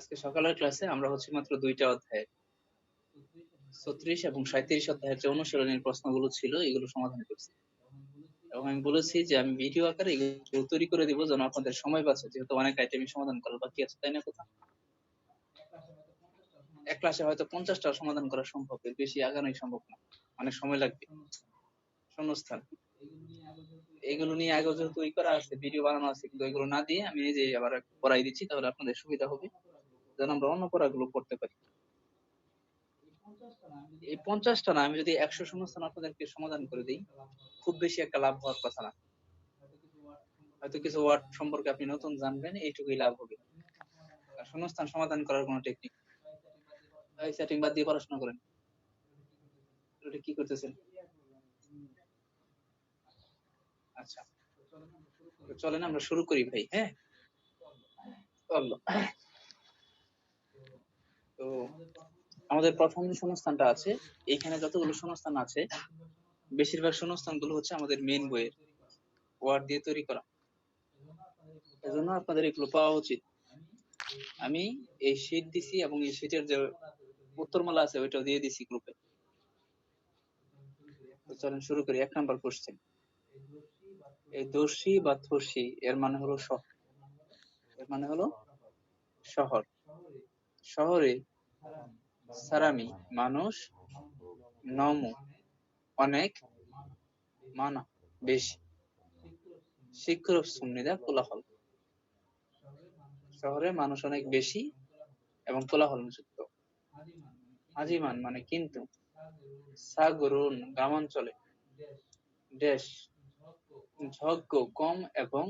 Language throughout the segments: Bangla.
আজকে সকালের ক্লাসে আমরা হচ্ছে মাত্র দুইটা অধ্যায় 36 এবং 37 অধ্যায়ের যে অনুশীলনের প্রশ্নগুলো ছিল এগুলো সমাধান করছি এবং আমি বলেছি যে আমি ভিডিও আকারে এগুলো তৈরি করে দিব যেন আপনাদের সময় বাঁচে, যেহেতু অনেক আইটেমই সমাধান করার বাকি আছে, তাই না? কথা এক ক্লাসে হয়তো 50টা সমাধান করা সম্ভব, এর বেশি আগানোই সম্ভব না, অনেক সময় লাগবে। শূন্যস্থান এগুলো নিয়ে আগে যেহেতু তৈরি করা আছে, ভিডিও বানানো আছে, কিন্তু এগুলো না দিয়ে আমি এই যে আবার পড়াই দিচ্ছি, তাহলে আপনাদের সুবিধা হবে যেন আমরা অন্য পড়াগুলো করতে পারি। এই 50টা না, আমি যদি 100 শূন্যস্থান আপনাদেরকে সমাধান করে দিই, খুব বেশি একটা লাভ হওয়ার কথা না। হয়তো কিছু ওয়ার্ড সম্পর্কে আপনি নতুন জানবেন, এইটুকুই লাভ হবে। শূন্যস্থান সমাধান করার কোনো টেকনিক, এই সেটিং বাদ দিয়ে পড়াশোনা করেন। এটা কি করতেছেন? আচ্ছা, চলেন আমরা শুরু করি ভাই। হ্যাঁ, চলো। তো আমাদের প্রথম যে শূন্যস্থানটা আছে, এইখানে যতগুলো শূন্যস্থান আছে বেশিরভাগ শূন্যস্থানগুলো হচ্ছে আমাদের মেইন বইয়ের ওয়ার্ড দিয়ে তৈরি করা, এজন্য আপনাদের এগুলো পাওয়া উচিত। আমি এই শীট দিছি এবং এই শীটের যে উত্তরমালা আছে ওইটাও দিয়ে দিছি গ্রুপে। তো চলেন শুরু করি। 1 নাম্বার কোশ্চেন, এই দর্শী বা থর্সী এর মানে হলো শহর। এর মানে হলো শহর। শহরে সারামি মানুষ, নমু অনেক, মানা বেশি, শীঘ্র সুন্নিদা কোলাহল। শহরে মানুষ অনেক বেশি এবং কোলাহল যুক্ত। আজিমান মানে কিন্তু, সাগরুন গ্রামাঞ্চলে, দেশ ঝজ্ঞ কম এবং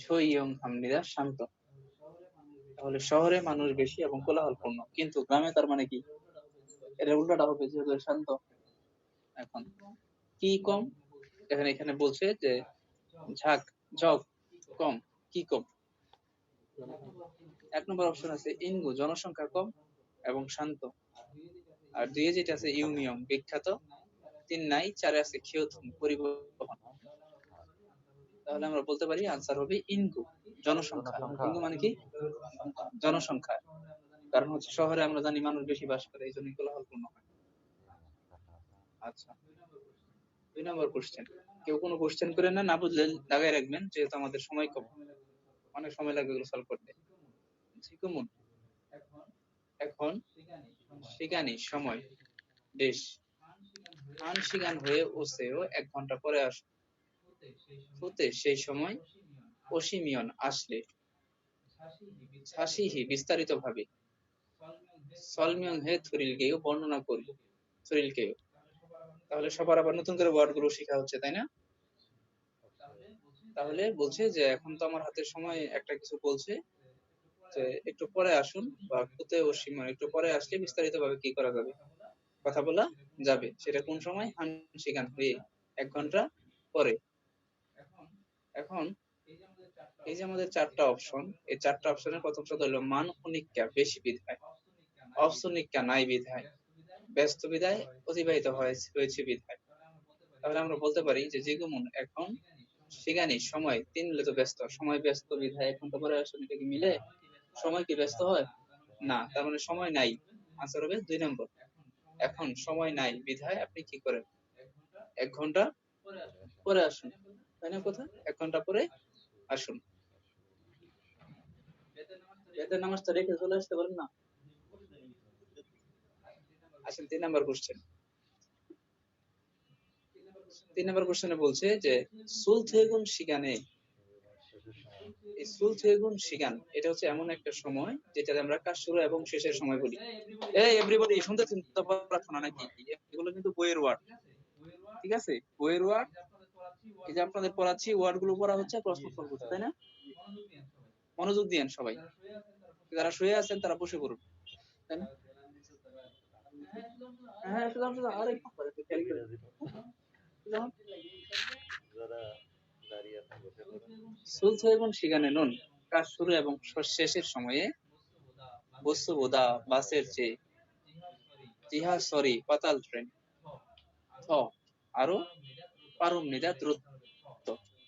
ঝইয়ং হামনিদা শান্ত। তাহলে শহরে মানুষ বেশি এবং কোলাহলপূর্ণ, কিন্তু গ্রামে তার মানে কি? এটা উল্টাটা হবে, যেহেতু শান্ত। এখন কি কম? এখানে বলছে যে ঝাঁক ঝক কম, কি কম? 1 নম্বর অপশন আছে ইনগু জনসংখ্যা কম এবং শান্ত, আর 2 যেটা আছে ইউমিয়ম বিখ্যাত, 3 নাই, 4 আছে খিয়থুন পরিবহন। তাহলে আমরা বলতে পারি আনসার হবে ইনগু জনসংখ্যা। ইনগু মানে কি? জনসংখ্যা। কারণ হচ্ছে শহরে আমরা জানি মানুষ বেশি বাস করে, এই জন্য কোলাহলপূর্ণ হয়। আচ্ছা, 2 নম্বর কোশ্চেন। কেউ কোনো কোশ্চেন করে না, না বুঝলে লাগাই রাখবেন, যেহেতু আমাদের সময় কম, অনেক সময় লাগবে এগুলো সলভ করতে। ঝিকুমুন এখন, সিগানি সময়, দেশ আন সিগান হয়ে ওসেও 1 ঘন্টা পরে আসো, হতে সেই সময়, অসীমিয়ন আসলে, ছাসিহি বিস্তারিত ভাবে, সলমিয়ং হে থুরিলকেও বর্ণনা করি, থুরিলকেও। তাহলে সবার আবার নতুন করে ওয়ার্ড গুলো শেখা হচ্ছে, তাই না? তাহলে বলছে যে এখন তো আমার হাতে সময়, একটা কিছু বলছে যে একটু পরে আসুন, বা কুতে অসীমিয়ন একটু পরে আসলে বিস্তারিত ভাবে কি করা যাবে, কথা বলা যাবে। সেটা কোন সময়? হানসিগান হয়ে 1 ঘন্টা পরে। এখন এই যে আমাদের 4টা অপশন, এই 4টা অপশনের প্রথম শব্দ হলো মান অনিক্কা বেশি বিধায়, অপশনিক্কা নাই বিধায়, ব্যস্ত বিধায়, অতিবাহিত হয়েছে বিধায়। তাহলে আমরা বলতে পারি যে জিগুমুন এখন, সিগানি সময়, 3 মিলে তো ব্যস্ত, সময় ব্যস্ত বিধায় 1 ঘন্টা পরে আসুন, এটা কি মিলে? সময় কি ব্যস্ত হয় না, তার মানে সময় নাই। আনসার হবে 2 নম্বর। এখন সময় নাই বিধায় আপনি কি করেন? 1 ঘন্টা পরে আসুন, তাই না? কথা 1 ঘন্টা পরে আসুন। বেতের নামাজটা রেখে চলে আসতে পারেন না? আসেন 3 নাম্বার কোশ্চেন। 3 নাম্বার কোশ্চেনে বলছে যে সুলথেগুন শিগানে, এই সুলথেগুন শিগান এটা হচ্ছে এমন একটা সময় যেটাতে আমরা কাজ শুরু এবং শেষের সময় বলি। এই এভরিবডি শুনতেছেন তো প্রার্থনা নাকি? এগুলো কিন্তু বইয়ের ওয়ার্ড, ঠিক আছে? বইয়ের ওয়ার্ড। এই যে আপনাদের পড়াচ্ছি, ওয়ার্ড গুলো পড়া হচ্ছে, প্রশ্ন সলভ হচ্ছে, তাই না? মনোযোগ দিয়েন সবাই। যারা শুয়ে আছেন তারা বসে পড়ুন, তাই না? হ্যাঁ, আরে সুলথ এবং শিগানে নুন কাজ শুরু এবং শেষের সময়ে, বস্তুবোধা বাসের চেয়ে, জিহা সরি পাতাল ট্রেন, থ আরো, পারুমনিদা দ্রুত।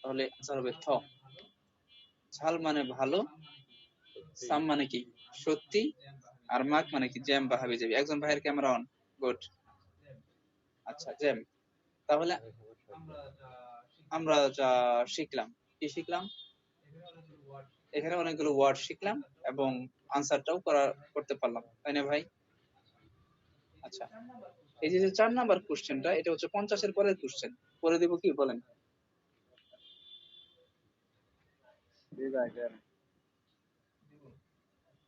তাহলে আনসার হবে থ। ঝাল মানে ভালো, সাম মানে কি সত্যি, আর মাক মানে কি জ্যাম বা হাবিজাবি। একজন ভাইয়ের ক্যামেরা অন, গুড। আচ্ছা জ্যাম। তাহলে আমরা যা শিখলাম, কি শিখলাম? এখানে অনেকগুলো ওয়ার্ড শিখলাম এবং আনসারটাও করতে পারলাম, তাই না ভাই? আচ্ছা, এই যে 4 নাম্বার কোশ্চেনটা, এটা হচ্ছে 50-এর পরের কোশ্চেন। করে দিব কি বলেন?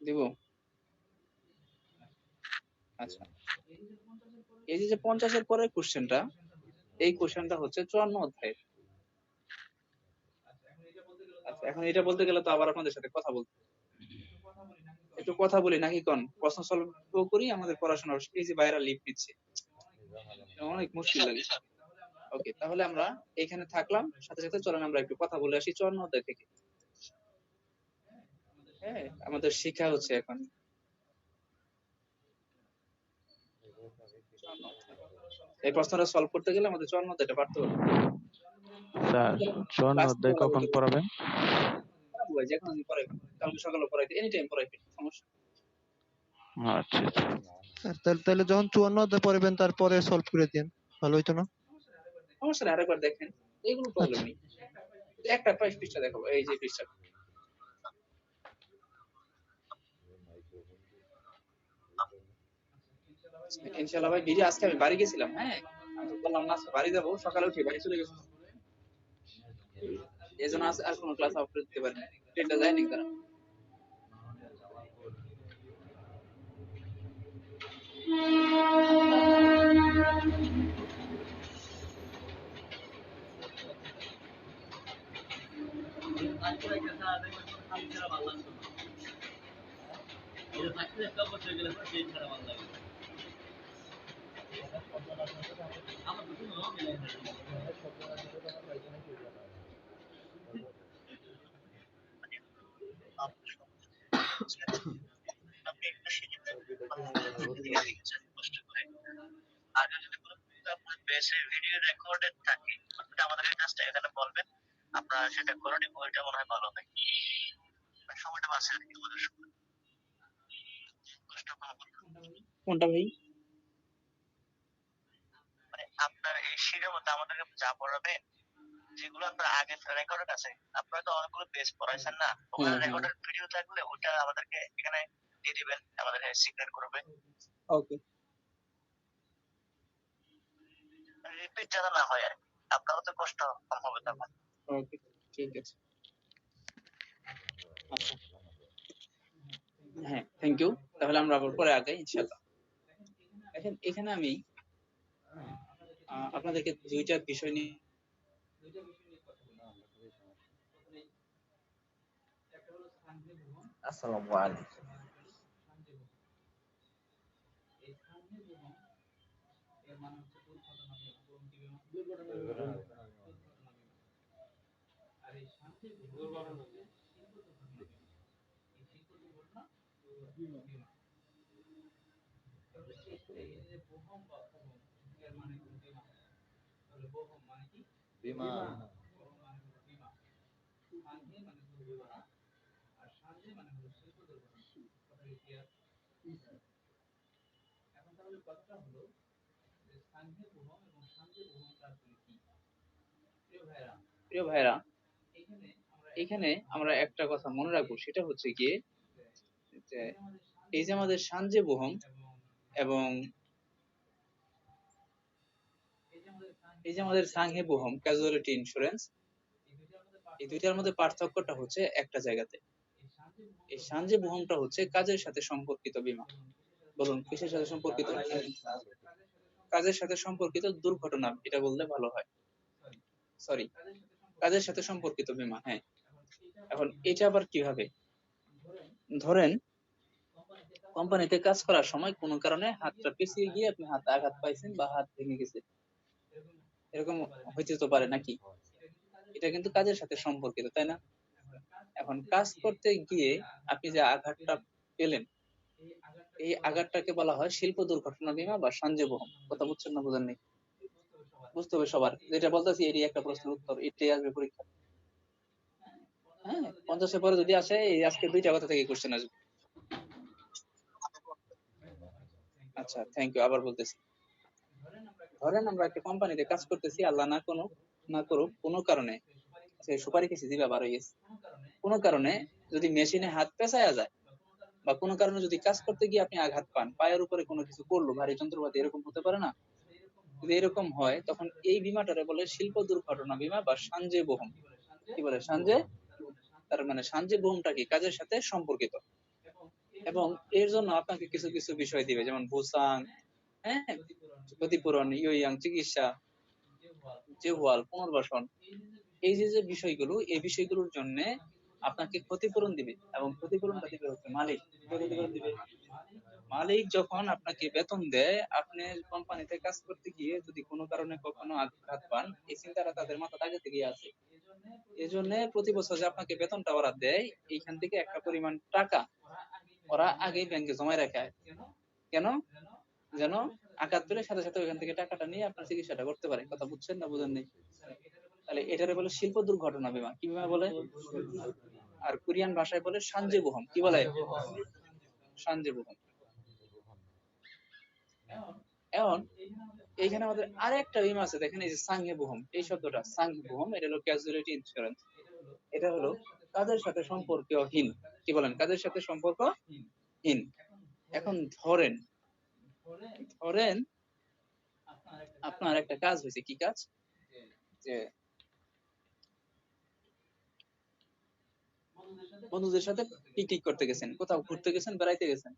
দিব। আচ্ছা, এই যে 50-এর পরের কোশ্চেনটা, এই কোশ্চেনটা হচ্ছে 54 অধ্যায়ের। আচ্ছা, এখন এটা বলতে গেলে তো আবার আপনাদের সাথে কথা বলতে হবে। একটু কথা বলি নাকি কোন? প্রশ্ন সলভ করি, আমাদের পড়াশোনা। এই যে বাইরে লিভ নিচ্ছে, অনেক মুশকিল লাগে। ওকে, তাহলে আমরা এখানে থাকলাম, সাথে সাথে চলেন আমরা একটু কথা বলে আসি 54 অধ্যায় থেকে। হ্যাঁ, আমাদের শিক্ষা হচ্ছে এখন 54 অধ্যায়। এই প্রশ্নটা সলভ করতে গেলে আমাদের 54 অধ্যায়টা পারতে হবে। স্যার 54 অধ্যায় কখন পড়াবেন? যখন আমি পড়াই, কালকে সকালে পড়াইতে, এনি টাইম পড়াইতে, সমস্যা। আচ্ছা স্যার তাহলে যখন 54 অধ্যায় পড়বেন তারপরে সলভ করে দিন, ভালো হইতো না? সমস্যা নেই, আরেকবার দেখেন, এইগুলো প্রবলেম আচ্ছা নেই। একটা পৃষ্ঠা দেখাবো, এই যে পৃষ্ঠা। ইনশাআল্লাহ ভাই, ভিডিও আজকে আমি বাড়ি গেছিলাম। হ্যাঁ, আমি তো বললাম না আজকে বাড়ি যাবো, সকালে উঠে বাড়ি চলে গেছিলাম, এই জন্য আর কোনো ক্লাস আপলোড দিতে পারিনি। ট্রেনটা যায়নি তারা। আগে যদি কোনো আপনার পেজে ভিডিও রেকর্ডেড থাকে, ওটা আমাদেরকে জাস্ট এখানে বলবেন, আমরা সেটা করে নিব। ওইটা মনে হয় ভালো হয়, সময়টা বাঁচে আর কি আমাদের সময়, কষ্ট কম করতে। কোনটা ভাই? মানে আপনার এই শিখের মধ্যে আমাদেরকে যা পড়াবে, যেগুলো আপনার আগে রেকর্ডেড আছে, আপনারা তো অনেকগুলো পেজ পড়াইছেন না, ওখানে রেকর্ডেড ভিডিও থাকলে ওটা আমাদেরকে এখানে দিয়ে দিবেন, আমাদেরকে সিগন্যাল করবে। ওকে, রিপিট যেন না হয় আর কি, আপনারও তো কষ্ট কম হবে তখন। ওকে, ঠিক আছে। আচ্ছা, হ্যাঁ, থ্যাংক ইউ। তাহলে আমরা আবার পরে আগাই ইনশাআল্লাহ। এখন এখানে আমি আপনাদেরকে দুইটা বিষয় নিয়ে আসসালামু আলাইকুম। প্রিয় ভাইরা, এখানে আমরা একটা কথা মনে রাখবো, সেটা হচ্ছে গিয়ে যে এই যে আমাদের সানজে বুহং এবং এই যে আমাদের সাংহে বুহং ক্যাজুয়ালিটি ইন্স্যুরেন্স, এই দুইটার মধ্যে পার্থক্যটা হচ্ছে একটা জায়গাতে। এই সানজে বুহংটা হচ্ছে কাজের সাথে সম্পর্কিত বীমা। বলুন কিসের সাথে সম্পর্কিত? কাজের সাথে সম্পর্কিত দুর্ঘটনা, এটা বললে ভালো হয়। সরি, কাজের সাথে সম্পর্কিত বীমা। হ্যাঁ, এখন এটা আবার কিভাবে? ধরেন কোম্পানিতে কাজ করার সময় কোনো কারণে হাতটা পিছিয়ে গিয়ে আপনি হাতে আঘাত পাইছেন বা হাত ভেঙে গেছে, এরকম হইতে তো পারে নাকি? এটা কিন্তু কাজের সাথে সম্পর্কিত, তাই না? এখন কাজ করতে গিয়ে আপনি যে আঘাতটা পেলেন, এই আঘাতটাকে বলা হয় শিল্প দুর্ঘটনা বীমা বা সঞ্জীবহম। কথা বুঝছেন না বুঝেন নাই? বুঝতে হবে সবার, যেটা বলতেছি এরই একটা প্রশ্নের উত্তর, এটাই আসবে পরীক্ষা। হ্যাঁ, 50-এর পরে যদি আসে, এই আজকে 2টা কথা থেকে কোশ্চেন আসবে। আচ্ছা, থ্যাংক ইউ। আবার বলতেছি, ধরেন আমরা একটা কোম্পানিতে কাজ করতেছি, আল্লাহ না করুক কোনো কারণে সে সুপারি খেয়েছি, জিভা বার হয়ে গেছে, কোনো কারণে যদি মেশিনে হাত পেঁচায়া যায়, বা কোনো কারণে যদি কাজ করতে গিয়ে আপনি আঘাত পান, পায়ের উপরে কোনো কিছু পড়লো, ভারী যন্ত্রপাতি, এরকম হতে পারে না? যদি এরকম হয়, তখন এই বীমাটারে বলে শিল্প দুর্ঘটনা বীমা বা সাঞ্জে বহন। কি বলে সাঞ্জে? তার মানে সাঞ্জে বহনটা কি কাজের সাথে সম্পর্কিত, এবং এর জন্য আপনাকে কিছু কিছু বিষয় দিবে, যেমন ভূসাং, হ্যাঁ, ক্ষতিপূরণ, ইয়ং চিকিৎসা, জেওয়াল পুনর্বাসন। এই যে যে বিষয়গুলো, এই বিষয়গুলোর জন্য আপনাকে ক্ষতিপূরণ দিবে, এবং ক্ষতিপূরণটা দিবে হচ্ছে মালিক। কে ক্ষতিপূরণ দিবে? মালিক যখন আপনাকে বেতন দেয়, আপনি কোম্পানিতে কাজ করতে গিয়ে যদি কোনো কারণে কখনো আঘাত পান, এই চিন্তাটা তাদের মাথা আগে থেকেই আছে। এই জন্য প্রতি বছর যে আপনাকে বেতনটা ওরা দেয়, এইখান থেকে একটা পরিমাণ টাকা ওরা আগেই ব্যাংকে জমায় রাখে। কেন? যেন আঘাত পেলে সাথে সাথে ওইখান থেকে টাকাটা নিয়ে আপনার চিকিৎসাটা করতে পারে। কথা বুঝছেন না বুঝেন নাই? তাহলে এটারে বলে শিল্প দুর্ঘটনা বীমা। কি বীমা বলে? আর কোরিয়ান ভাষায় বলে সানজে বহম। কি বলে? সানজে বহম। এখন এইখানে আমাদের আরেকটা বীমা আছে, দেখেন এই যে সাংহে বহম, এই শব্দটা সাংহে বহম, এটা হলো ক্যাজুয়ালিটি ইন্স্যুরেন্স। এটা হলো কাজের সাথে সম্পর্কহীন। কি বলেন? কাজের সাথে সম্পর্কহীন। এখন ধরেন ধরেন আপনার একটা কাজ হয়েছে। কি কাজ? যে বন্ধুদের সাথে পিকনিক করতে গেছেন, কোথাও ঘুরতে গেছেন, বেড়াইতে গেছেন,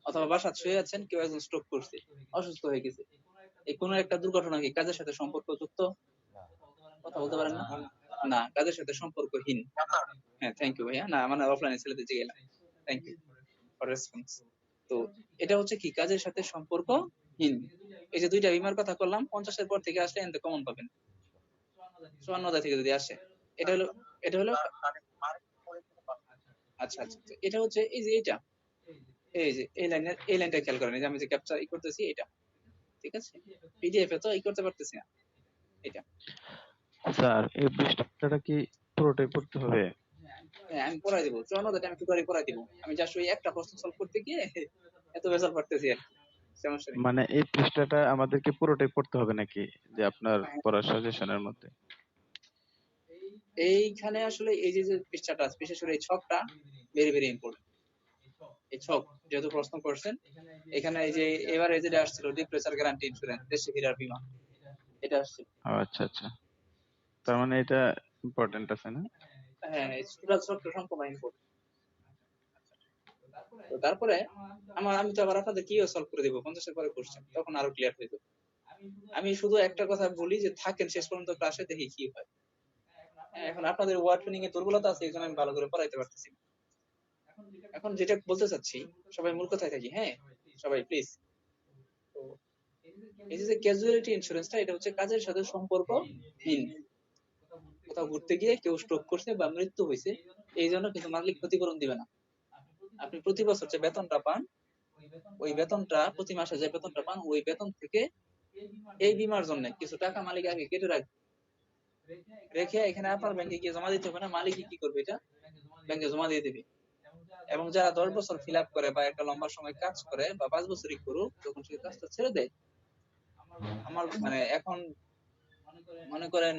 অথবা বাসায় শুয়ে আছেন, কেউ একজন স্ট্রোক করছে, অসুস্থ হয়ে গেছে। এই কোনো একটা দুর্ঘটনা কি কাজের সাথে সম্পর্কযুক্ত? কথা বলতে পারেন না? না, কাজের সাথে সম্পর্কহীন। হ্যাঁ, থ্যাংক ইউ ভাইয়া। না মানে অফলাইনে ছেলেদের জিগেলাম। Thank you for response. তো এটা হচ্ছে কি কাজের সাথে সম্পর্কহীন। এই যে 2টা বীমার কথা করলাম, 50-এর পর থেকে আসলে এনতে কমন পাবেন। 54 থেকে যদি আসে, এটা হলো এটা হলো আচ্ছা আচ্ছা আচ্ছা। এটা হচ্ছে এই যে এটা, এই যে এই লাইনটা খেয়াল করেন, এই যে আমি যে ক্যাপচার করতেছি এটা, ঠিক আছে? পিডিএফ এ তো করতে পারতেছি না এটা। স্যার এই পৃষ্ঠাটা কি পুরোটাই পড়তে হবে? হ্যাঁ, আমি পড়াই দেবো। 54টা আমি টোটালি পড়াই দিব। আমি জাস্ট ওই একটা প্রশ্ন সলভ করতে গিয়ে এত বেজাল পারতেছি আর কি। সমস্যা নেই। মানে এই পৃষ্ঠাটা আমাদেরকে পুরোটাই পড়তে হবে নাকি, যে আপনার হ্যাঁ, পড়ার সাজেশনের মধ্যে? এইখানে আসলে এই যে যে পৃষ্ঠাটা আছে, বিশেষ করে এই ছকটা ভেরি ভেরি ইম্পর্টেন্ট। এই ছক যেহেতু প্রশ্ন করছেন, এখানে এই যে এবারে যেটা আসছিল ডিপ্রেসার গ্যারান্টি ইন্স্যুরেন্স, দেশে ফেরার বীমা, এটা আসছিল। ও আচ্ছা আচ্ছা, তার মানে এটা ইম্পর্টেন্ট আছে না? হ্যাঁ, এই টোটাল ছকটা সম্পূর্ণ ইম্পর্টেন্ট। তো তারপরে আমি তো আবার আপনাদের কিও সলভ করে দিব 50-এর পরে কোশ্চেন, তখন আরো ক্লিয়ার হয়ে যাবে। আমি শুধু একটা কথা বলি যে থাকেন শেষ পর্যন্ত ক্লাসে, দেখি কি হয়। হ্যাঁ, এখন আপনাদের ওয়ার্ড ট্রেনিং এ দুর্বলতা আছে, এই জন্য আমি ভালো করে পড়াইতে পারতেছি না। এখন যেটা বলতে চাচ্ছি, সবাই মূল কথায় থাকি, হ্যাঁ সবাই প্লিজ। তো এই যে ক্যাজুয়ালিটি ইন্স্যুরেন্সটা, এটা হচ্ছে কাজের সাথে সম্পর্কহীন। কোথাও ঘুরতে গিয়ে কেউ স্ট্রোক করছে বা মৃত্যু হয়েছে, এই জন্য কিন্তু মালিক ক্ষতিপূরণ দিবে না। আপনি প্রতি বছর যে বেতনটা পান, ওই বেতনটা প্রতি মাসে যে বেতনটা পান, ওই বেতন থেকে এই বীমার জন্য কিছু টাকা মালিক আগে কেটে রাখবে, রেখে এখানে আপনার ব্যাংকে গিয়ে জমা দিতে হবে না। মালিকই কি করবে? এটা ব্যাংকে জমা দিয়ে দেবে। এবং যারা 10 বছর ফিল আপ করে বা একটা লম্বা সময় কাজ করে বা 5 বছরই করুক, যখন সে কাজটা ছেড়ে দেয়, আমার মানে এখন মনে করেন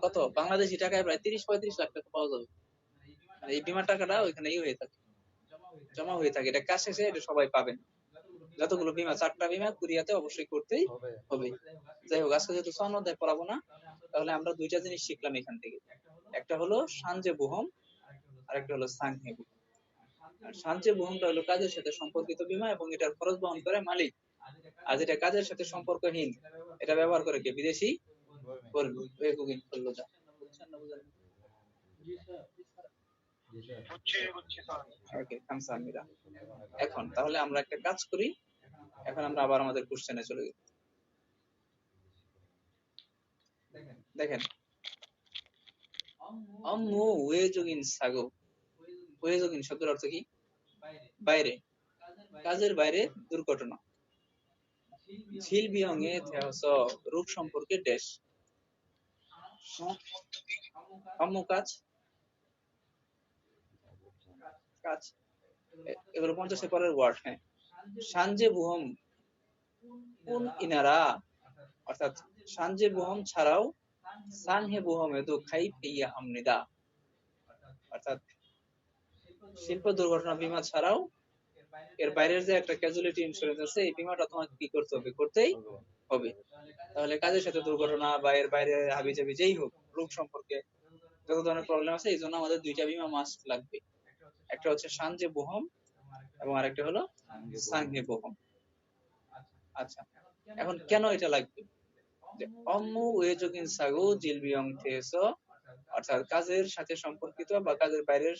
কত বাংলাদেশি টাকায় প্রায় 30-35 লাখ টাকা পাওয়া যাবে। মানে এই বীমার টাকাটা ওইখানে হয়ে থাকে, জমা হয়ে থাকে। এটা কাজ শেষে এটা সবাই পাবেন। যতগুলো বীমা, 4টা বীমা কুরিয়াতে অবশ্যই করতেই হবে। যাই হোক, আজকে যেহেতু 54 অধ্যায় পড়াবো না, তাহলে আমরা 2টা জিনিস শিখলাম এখান থেকে। একটা হলো সানজে বুহম, আর একটা হলো সাংহে বুহম। আর সানজে বুহমটা হলো কাজের সাথে সম্পর্কিত বীমা, এবং এটার খরচ বহন করে মালিক। আর যেটা কাজের সাথে সম্পর্কহীন, এটা ব্যবহার করে কে? বিদেশি কর্মী। ওই কুকিং করলো যা। বুঝছেন না বুঝেন? ওকে, খামসাহামিদা। এখন তাহলে আমরা একটা কাজ করি, এখন আমরা আবার আমাদের কোশ্চেনে চলে যাই। দেখেন, অম্মু ওয়েজুগিন সাগো। ওয়েজুগিন শব্দের অর্থ কি? বাইরে, কাজের বাইরে দুর্ঘটনা। ঝিল বিয়ং এ থেহস, রূপ সম্পর্কে ড্যাশ। অম্মু কাজ, কাজ, এগুলো 50-এর পরের ওয়ার্ড। হ্যাঁ, সানজে বুহম কোন ইনারা, অর্থাৎ সানজে বুহম ছাড়াও সানহে বুহম এদু খাই পেইয়া হামনিদা, অর্থাৎ শিল্প দুর্ঘটনা বীমা ছাড়াও এর বাইরের যে একটা ক্যাজুয়ালিটি ইন্স্যুরেন্স আছে, এই বীমাটা তোমাকে কি করতে হবে, করতেই হবে। তাহলে কাজের সাথে দুর্ঘটনা বা এর বাইরে হাবিজাবি যেই হোক, রোগ সম্পর্কে যত ধরনের প্রবলেম আছে, এই জন্য আমাদের দুইটা বীমা মাস্ট লাগবে। একটা হচ্ছে সানজে বুহম এবং আরেকটা হলো সাংহে বুহম। আচ্ছা, এখন কেন এটা লাগবে? যে অম্মু ওয়েজোকিন সাগু জিলবিয়ং থেসো, অর্থাৎ কাজের সাথে সম্পর্কিত বা কাজের বাইরের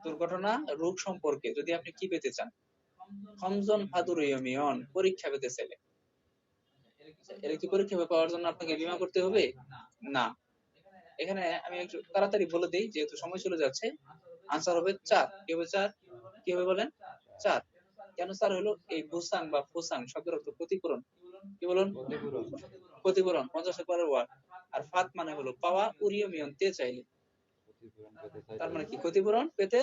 দুর্ঘটনা রোগ সম্পর্কে যদি আপনি কি পেতে চান, খমজন ফাদুরিয়মিয়ন, পরীক্ষা পেতে চাইলে, এর কি পরীক্ষা পাওয়ার জন্য আপনাকে বীমা করতে হবে? না। এখানে আমি একটু তাড়াতাড়ি বলে দিই যেহেতু সময় চলে যাচ্ছে। আনসার হবে 4। কি হবে 4? কি হবে বলেন? 4। কেন 4 হলো? এই বুসাং বা ফুসাং শব্দের অর্থ ক্ষতিপূরণ। কি বলুন? ক্ষতিপূরণ, 50-এর পরের ওয়ার্ড। আর ফাত মানে হলো পাওয়া, উরিয়মিয়ন তে চাইলে, তার মানে কি ক্ষতিপূরণ পেতে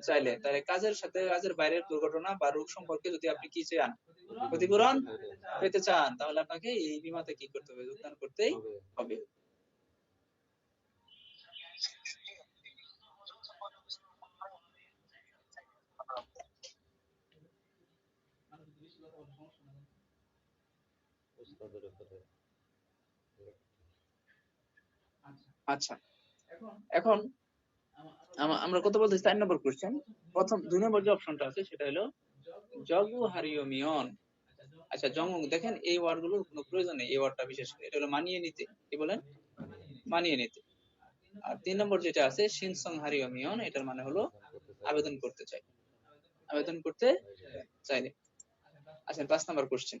চাইলে। তাহলে কাজের সাথে কাজের বাইরের দুর্ঘটনা বা রোগ সম্পর্কে যদি আপনি কি চান, ক্ষতিপূরণ পেতে চান, তাহলে আপনাকে এই বীমাতে কি করতে হবে, যোগদান করতেই হবে। আচ্ছা, এখন আমরা কত বলতেছি 4 নম্বর কোশ্চেন। প্রথম 2 নম্বর যে অপশনটা আছে সেটা হলো জগু হারিয়মিয়ন। আচ্ছা, জঙ্গ, দেখেন এই ওয়ার্ড গুলোর কোনো প্রয়োজন নেই, এই ওয়ার্ডটা বিশেষ করে, এটা হলো মানিয়ে নিতে। কি বলেন? মানিয়ে নিতে। আর 3 নম্বর যেটা আছে শিনসং হারিয়মিয়ন, এটার মানে হলো আবেদন করতে চাই, আবেদন করতে চাইলে। আচ্ছা, 5 নম্বর কোশ্চেন।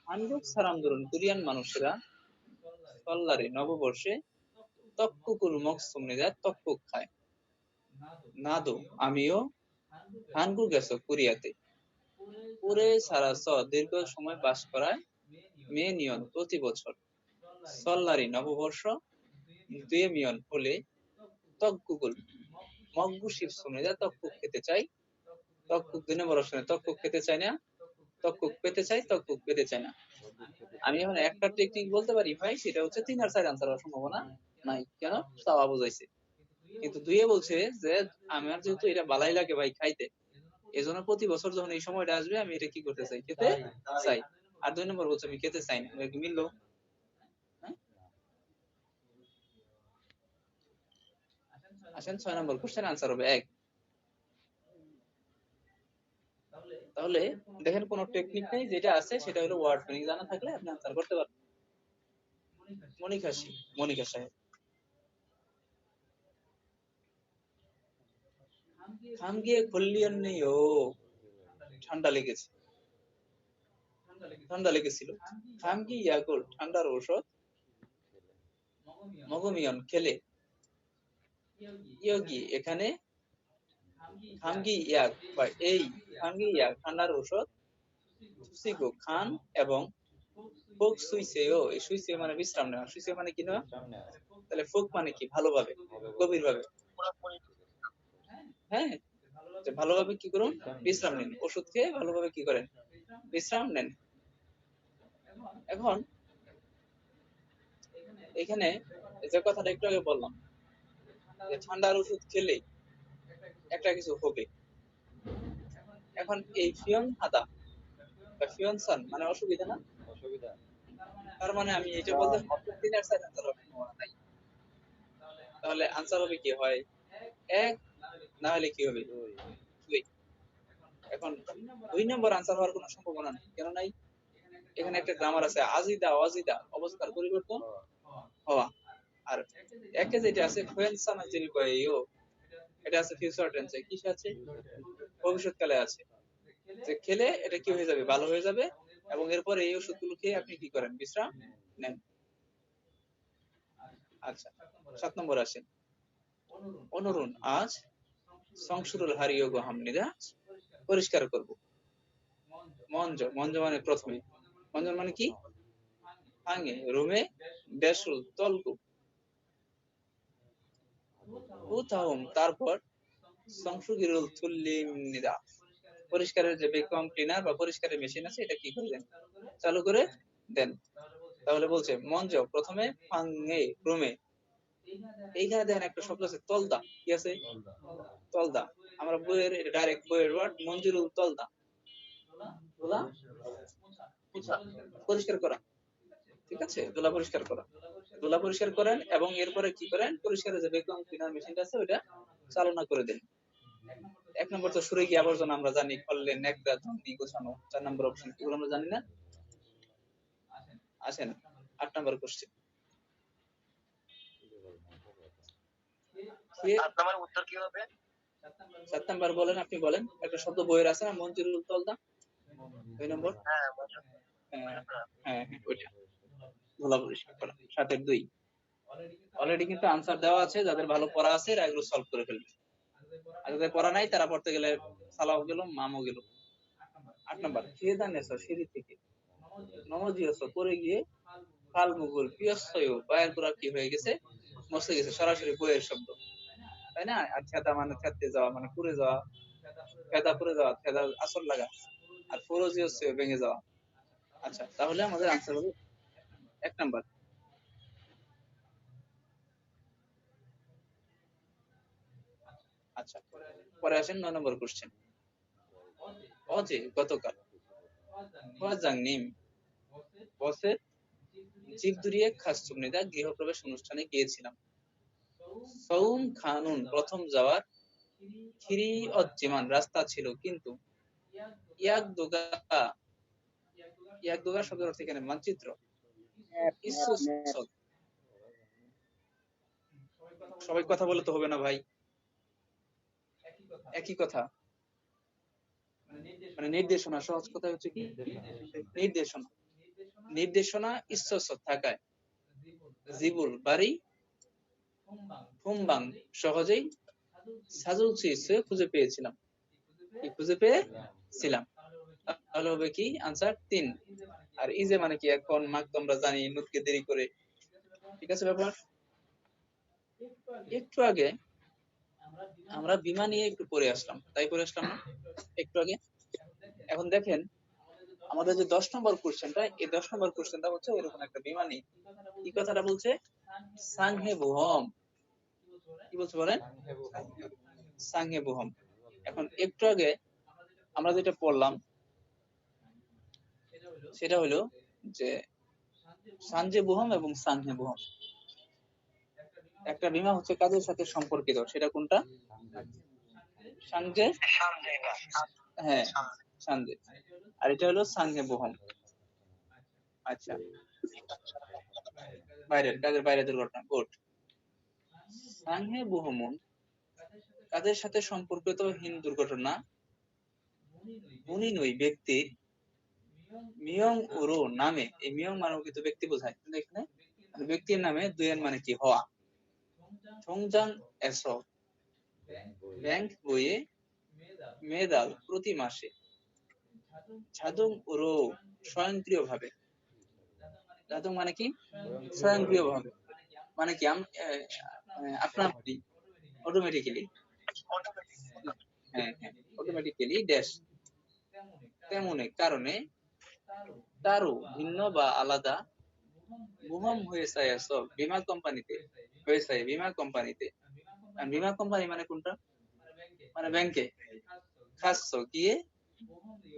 হানগুক সারান্দরুন, কোরিয়ান মানুষেরা সল্লারে নববর্ষে তক্কুকুল মকসুমনিদা তক্কুক খায়। নাদো, আমিও হানগু গেছো কোরিয়াতে, পুরে সারাস দীর্ঘ সময় বাস করায় মে নিয়ন প্রতি বছর, সল্লারি নববর্ষ দুয়ে মিয়ন হলে তকগুগুল মগ্গু শিব সুমনিদা তক্কুক খেতে চাই, তক্কুক 2 নম্বর অপশনে তক্কুক খেতে চাই না, তক্কুক পেতে চাই, তক্কুক পেতে চাই না। আমি এখন একটা টেকনিক বলতে পারি ভাই, সেটা হচ্ছে 3 আর 4 আনসার হওয়ার সম্ভাবনা নাই। কেন? চাওয়া বুঝাইছে, কিন্তু 2 বলছে যে আমার যেহেতু এটা বালাই লাগে ভাই খাইতে, এজন্য প্রতি বছর যখন এই সময়টা আসবে আমি এটা কি করতে চাই, খেতে চাই। আর 2 নম্বর বলছে আমি খেতে চাই না। এটা কি মিললো? হ্যাঁ? আসেন 6 নম্বর কোশ্চেন আনসার হবে 1। তাহলে দেখেন কোন টেকনিক নেই, যেটা আছে সেটা হলো ওয়ার্ড মিনিং জানা থাকলে আপনি আনসার করতে পারবেন। মনিকাশি, মনিকা সাহেব। খামগিয়ে খুললিয়ন নেই, ও ঠান্ডা লেগেছে, ঠান্ডা লেগেছিল। খামগি ইয়াকুল, ঠান্ডার ঔষধ, মগমিয়ন খেলে, ইয়োগি এখানে, খামগি ইয়াক বা এই, খামগি ইয়াক ঠান্ডার ঔষধ, সুসিগো খান এবং ফোক সুইসেও, এই সুইসে মানে বিশ্রাম নেওয়া, সুইসে মানে কি না? তাহলে ফোক মানে কি? ভালোভাবে, গভীরভাবে। হ্যাঁ, ভালোভাবে কি করুন? বিশ্রাম নিন। ওষুধ খেয়ে ভালোভাবে কি করেন? বিশ্রাম নেন। এখন এখানে যে কথাটা একটু আগে বললাম যে ঠান্ডার ওষুধ খেলে একটা কিছু হবে, এখন এই ফিয়ন হাদা বা ফিয়ন সান মানে অসুবিধা না? তার মানে আমি এটা বলতে তিন আর চার আনসার হবে নাই। তাহলে আনসার হবে কি হয়? 1, না হলে কি হবে? 2। এখন 2 নম্বর আনসার হওয়ার কোনো সম্ভাবনা নেই। কেন নাই? এখানে একটা গ্রামার আছে, আজিদা ওয়াজিদা, অবস্থার পরিবর্তন হওয়া। আর একে যেটা আছে ফুয়েনসানা যিনি কয়েও, এটা আছে ফিউচার টেন্সে। কি আছে? ভবিষ্যৎকালে আছে। যে খেলে এটা কি হয়ে যাবে? ভালো হয়ে যাবে, এবং এরপরে এই ওষুধগুলো খেয়ে আপনি কি করেন? বিশ্রাম নেন। আচ্ছা, 7 নম্বর আসেন। অনুরুন আজ সংশুরুল হারিয়োগো হামনিদা, পরিষ্কার করব। মঞ্জ, মঞ্জ মানে প্রথমে, মঞ্জ মানে কি? ভাঙে, রুমে ড্যাশুল তলকু, উতাহুম তারপর সংসুগিরুল তুল্লিমিদা পরিষ্কারের যে ভ্যাকুয়াম ক্লিনার বা পরিষ্কারের মেশিন আছে এটা কি করে দেন, চালু করে দেন। তাহলে বলছে মঞ্জ প্রথমে ফাঙ্গে ক্রমে, এইখানে দেখেন একটা শব্দ আছে তলদা, কি আছে তলদা, আমরা বইয়ের ডাইরেক্ট বইয়ের ওয়ার্ড মঞ্জুরুল তলদা, ধুলা মুছা, পরিষ্কার করা, ঠিক আছে, ধুলা পরিষ্কার করা, ধুলা পরিষ্কার করেন এবং এরপরে কি করেন পরিষ্কারের যে ভ্যাকুয়াম ক্লিনার মেশিনটা আছে ওইটা চালনা করে দেন। এক নম্বর তো সরে গিয়ে আবর্জনা আমরা জানি, করলে নেকড়া ধুনি গোছানো, 4 নম্বর অপশন এগুলো আমরা জানি না। আসেন 8 নম্বর কোশ্চেন, 8 নম্বরের উত্তর কি হবে? 7 নম্বর বলেন, আপনি বলেন, একটা শব্দ বইয়ের আছে না মঞ্জুরুল তলদা, 2 নম্বর। হ্যাঁ হ্যাঁ হ্যাঁ ওইটা, ধুলা পরিষ্কার করা, 7 এর 2। অলরেডি কিন্তু আনসার দেওয়া আছে, যাদের ভালো পড়া আছে এরা এগুলো সলভ করে ফেলবে, আর যাদের পড়া নাই তারা পড়তে গেলে সালাও গেল মামও গেল। 8 নম্বর ফিয়েদানেস সিঁড়ি থেকে নমজিয়স পড়ে গিয়ে ফাল মুগুল পিয়সয় বায়ের পুরা কি হয়ে গেছে, মসে গেছে, সরাসরি বইয়ের শব্দ, তাই না? আর থেদা মানে থেদতে যাওয়া, মানে পুড়ে যাওয়া, থেদা পুড়ে যাওয়া, থেদা আসর লাগা, আর ফরজিয়স ভেঙে যাওয়া। আচ্ছা তাহলে আমাদের আনসার হবে 1 নাম্বার। আচ্ছা পরে আসেন 9 নম্বর কোশ্চেন, অজে গতকাল ওয়াজাং নিম বসে জীবদুরিয়ে খাসচুমনিদা গৃহপ্রবেশ অনুষ্ঠানে গিয়েছিলাম। সৌম খানুন প্রথম যাওয়ার, খিরি অজ্জিমান রাস্তা ছিল কিন্তু, ইয়াকদুগা ইয়াকদুগা শব্দের অর্থ এখানে মানচিত্র, ইসুসত, সবাই কথা বলে তো হবে না ভাই, একই কথা, মানে নির্দেশনা, সহজ কথা হচ্ছে কি নির্দেশনা, নির্দেশনা ইসুসত থাকায় জিবুল বাড়ি ফুমবাং সহজেই সাজুচি খুঁজে পেয়েছিলাম, কি খুঁজে পেয়েছিলাম, তাহলে হবে কি আনসার 3। আর ইজে মানে কি এখন মাক তো আমরা জানি নুতকে দেরি করে, ঠিক আছে ব্যাপার। একটু আগে আমরা বিমা নিয়ে একটু পড়ে আসলাম, তাই পড়ে আসলাম না একটু আগে। এখন দেখেন আমাদের যে 10 নম্বর কোশ্চেনটা, এই 10 নম্বর কোশ্চেনটা হচ্ছে এরকম একটা বিমা নিয়ে, কি কথাটা বলছে সাংহে বুহম, কি বলছে বলেন সাংহে বুহম। এখন একটু আগে আমরা যেটা পড়লাম সেটা হলো যে সানজে বুহম এবং সাংহে বুহম, একটা বিমা হচ্ছে কাজের সাথে সম্পর্কিত, সেটা কোনটা সাংজে, হ্যাঁ সানজে, আর এটা হলো সাংহে বুহম। আচ্ছা বাইরের কাজের বাইরে দুর্ঘটনা, গুড। সাংহে বুহমুন কাজের সাথে সম্পর্কিত হীন দুর্ঘটনা, মুনিনুই ব্যক্তির মিয়ং উরো নামে, এই মিয়ং মানে কিন্তু ব্যক্তি বোঝায়, কিন্তু এখানে ব্যক্তির নামে দুয়ের মানে কি হওয়া, সংজাং এস ব্যাংক বইয়ে মেদাল প্রতি মাসে, ঝাদুং উরো স্বয়ংক্রিয়ভাবে, ঝাদুং মানে কি স্বয়ংক্রিয়ভাবে, মানে কি আপনা আপনি অটোমেটিক্যালি, হ্যাঁ হ্যাঁ অটোমেটিক্যালি ড্যাশ তেমন কারণে তারও ভিন্ন বা আলাদা বুহম হয়েছে বিমা কোম্পানিতে, হয়েছে বিমা কোম্পানিতে, বিমা কোম্পানি মানে কোনটা, মানে ব্যাংকে, খাস গিয়ে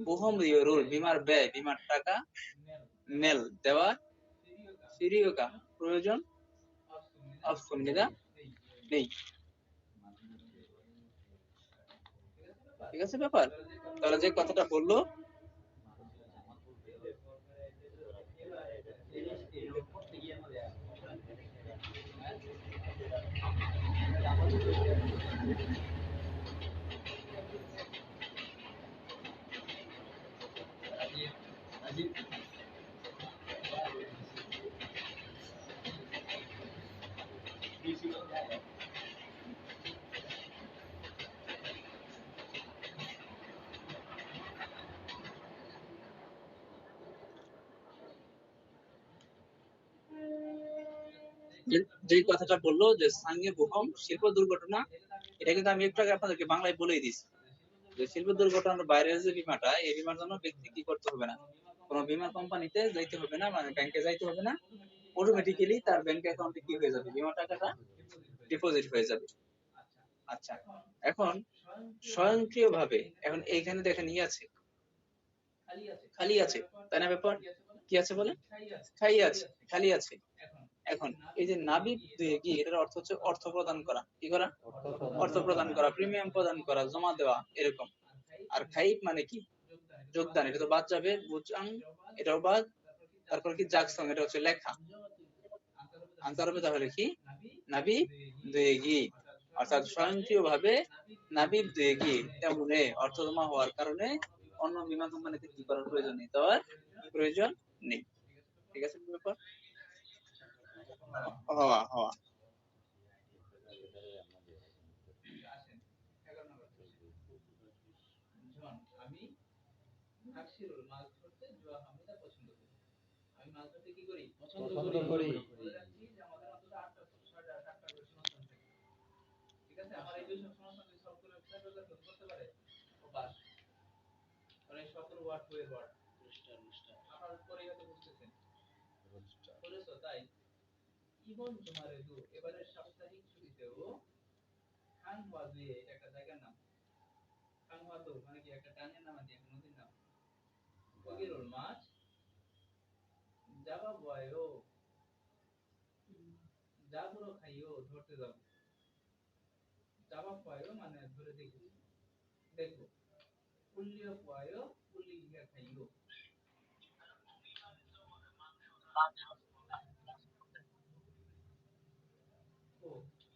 বুহম রুল বিমার ব্যয়, বিমার টাকা মেল দেওয়ার সিরিয়কা প্রয়োজন অপশনিদা নেই, ঠিক আছে ব্যাপার। তাহলে যে কথাটা বললো যে কথাটা বললো যে স্থানীয় ভূকম্প শিল্প দুর্ঘটনা, এটা কিন্তু আমি একটু আগে আপনাদেরকে বাংলায় বলেই দিছি যে শিল্প দুর্ঘটনার বাইরের যে বীমাটা, এই বীমার জন্য ব্যক্তি কি করতে হবে না, কোনো বীমা কোম্পানিতে যাইতে হবে না, মানে ব্যাংকে যাইতে হবে না, অটোমেটিক্যালি তার ব্যাংক অ্যাকাউন্টে কি হয়ে যাবে, বীমা টাকাটা ডিপোজিট হয়ে যাবে। আচ্ছা, এখন স্বয়ংক্রিয়ভাবে, এখন এইখানে দেখেন ই আছে, খালি আছে, তাই না? ব্যাপার কি আছে বলে, খালি আছে, খালি আছে। এখন এই যে নাবিক দুয়ে কি, এটার অর্থ হচ্ছে অর্থ প্রদান করা, কি করা, অর্থ প্রদান করা, প্রিমিয়াম প্রদান করা, জমা দেওয়া, এরকম। আর খাইব মানে কি, যোগদান, এটা তো বাদ যাবে, বুঝাং এটাও বাদ, তারপর কি জাকসং, এটা হচ্ছে লেখা। আনসার হবে তাহলে কি, নাবিক দুয়ে গি, অর্থাৎ স্বয়ংক্রিয়ভাবে নাবিক দুয়ে গি, তেমনে অর্থ জমা হওয়ার কারণে অন্য বীমা কোম্পানিতে কি করার প্রয়োজন নেই, দেওয়ার প্রয়োজন নেই। ঠিক আছে ব্যাপার, হওয়া হওয়া।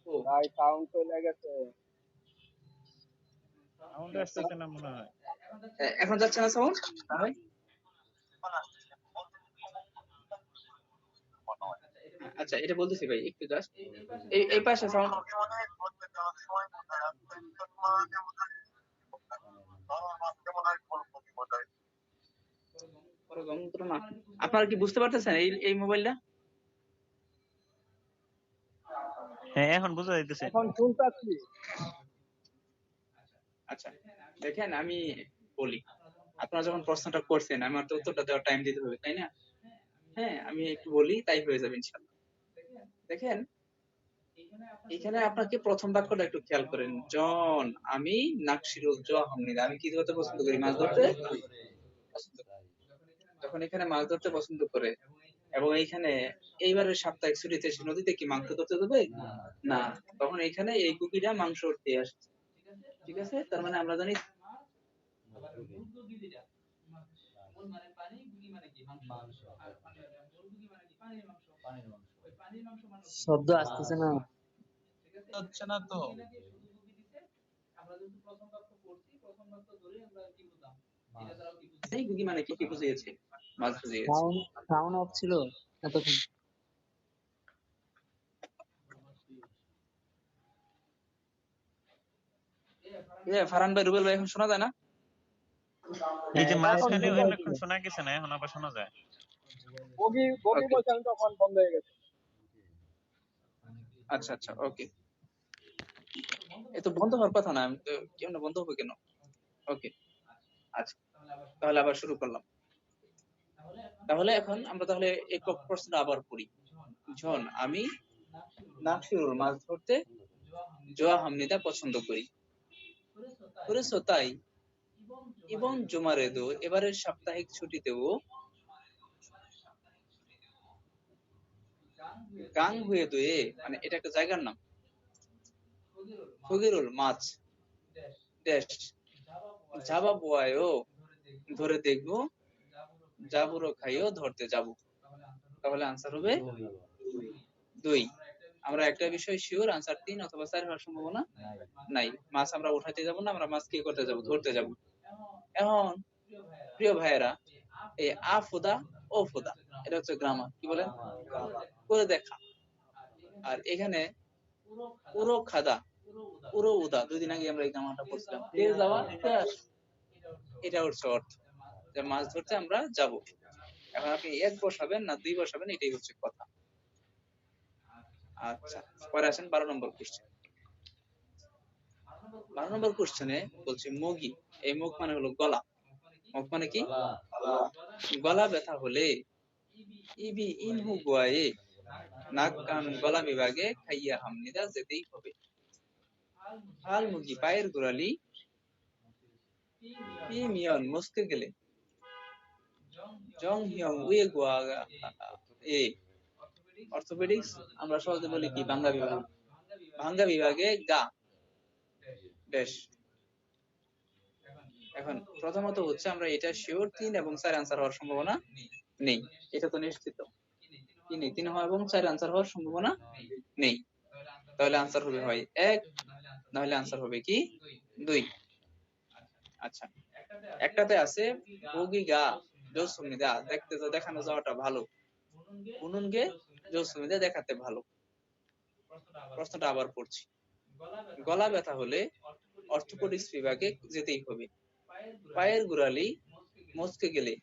ও, ভাই সাউন্ড চলে গেছে। সাউন্ড আসতেছে না মনে হয়। এখন যাচ্ছে না সাউন্ড? আচ্ছা, এটা বলতেছি ভাই, একটু জাস্ট এই পাশে সাউন্ড না। আপনারা কি বুঝতে পারতেছেন এই মোবাইলটা? হ্যাঁ এখন বোঝা যাইতেছে। এখন শুনতাছি। আচ্ছা, দেখেন আমি বলি, আপনারা যখন প্রশ্নটা করছেন আমার তো উত্তরটা দেওয়ার টাইম দিতে হবে, তাই না? হ্যাঁ, আমি একটু বলি, তাই হয়ে যাবে ইনশাআল্লাহ। দেখেন এখানে আপনাকে প্রথম বাক্যটা একটু খেয়াল করেন, জন আমি নাকশিরুল জওয়াহামনিদা, আমি কি ধরতে পছন্দ করি, মাছ ধরতে পছন্দ করি। যখন এখানে মাছ ধরতে পছন্দ করে এবং এইখানে এইবারের সাপ্তাহিক ছুটিতে সে নদীতে কি মাংস ধরতে দেবে না, তখন এখানে এই কুকিটা মাংস উঠতে আসছে। ঠিক আছে, তার মানে আমরা জানি শব্দ আসতেছে না। হচ্ছে না তো। এই কুকি মানে কি, কি বুঝিয়েছে, মাছ বুঝিয়েছে। সাউন্ড অফ ছিল এতক্ষণ। ফারহান ভাই, রুবেল ভাই, এখন শোনা যায় না? এই যে হ্যাঁ, মাঝখানে এখন অনেকক্ষণ শোনা গেছে না, এখন আবার শোনা যায়। বগি Okay. বলছেন তখন বন্ধ হয়ে গেছে। আচ্ছা আচ্ছা, ওকে। এ তো বন্ধ হওয়ার কথা না, আমি তো কেমন বন্ধ হবে কেন? ওকে, আচ্ছা, তাহলে আবার শুরু করলাম। তাহলে এখন আমরা তাহলে একক প্রশ্ন আবার করি। জন আমি নাকশিরুল মাছ ধরতে জওয়াহামনিদা পছন্দ করি, করেছো তাই, এবং জুমারেদো এবারের সাপ্তাহিক ছুটিতেও গাং হুয়ে দুয়ে, মানে এটা একটা জায়গার নাম, ফকিরুল মাছ ড্যাশ জাবা বুয়ায়ও ধরে দেখবো, জাবুরো খাইও ধরতে যাব। তাহলে আনসার হবে 2। আমরা একটা বিষয় শিওর, আনসার 3 অথবা 4 হওয়ার সম্ভাবনা নাই। মাছ আমরা উঠাতে যাব না, আমরা মাছ কি করতে যাব, ধরতে যাব। এখন প্রিয় ভাইয়েরা, এই আফুদা ও ফুদা, এটা হচ্ছে গ্রামার, কি বলেন, করে দেখা। আর এখানে পুরো খাদা, পুরো উদা, 2 দিন আগে আমরা এই গ্রামারটা পড়ছিলাম, তেল যাওয়া শেষ, এটা হচ্ছে অর্থ যে মাছ ধরতে আমরা যাব। এখন আপনি 1 বসাবেন না 2 বসাবেন, এটাই হচ্ছে কথা। আচ্ছা, পরে আসেন 12 নম্বর কোশ্চেন। 12 নম্বর কোশ্চেনে বলছে মুগি। এই মুখ মানে হলো গলা। মুখ মানে কি? গলা ব্যথা হলে ইবি ইনহু গোয়ায়ে নাক কান গলা বিভাগে খাইয়া হামনিদা যেতেই হবে। হাল মুগি পায়ের গোড়ালি ই মিয়ন মুসকে গেলে জং হিয়ং উয়ে গোয়া এ। অর্থোপেডিক্স আমরা সহজে বলি কি ভাঙ্গা বিভাগ। ভাঙ্গা বিভাগে গা ড্যাশ। এখন প্রথমত হচ্ছে আমরা এটা শিওর 3 এবং 4 আনসার হওয়ার সম্ভাবনা নেই। এটা তো নিশ্চিত কি নেই, 3 হওয়া এবং 4 আনসার হওয়ার সম্ভাবনা নেই। তাহলে আনসার হবে হয় 1, না হলে আনসার হবে কি 2। আচ্ছা, একটাতে আছে ভোগী গা জোসুমিদা, দেখতে তো দেখানো যাওয়াটা ভালো, বুনুনগে জোসুমিদা দেখাতে ভালো। প্রশ্নটা আবার পড়ছি। গলা ব্যথা হলে অর্থোপেডিক্স বিভাগে যেতেই হবে। পায়ের গোড়ালি মচকে গেলে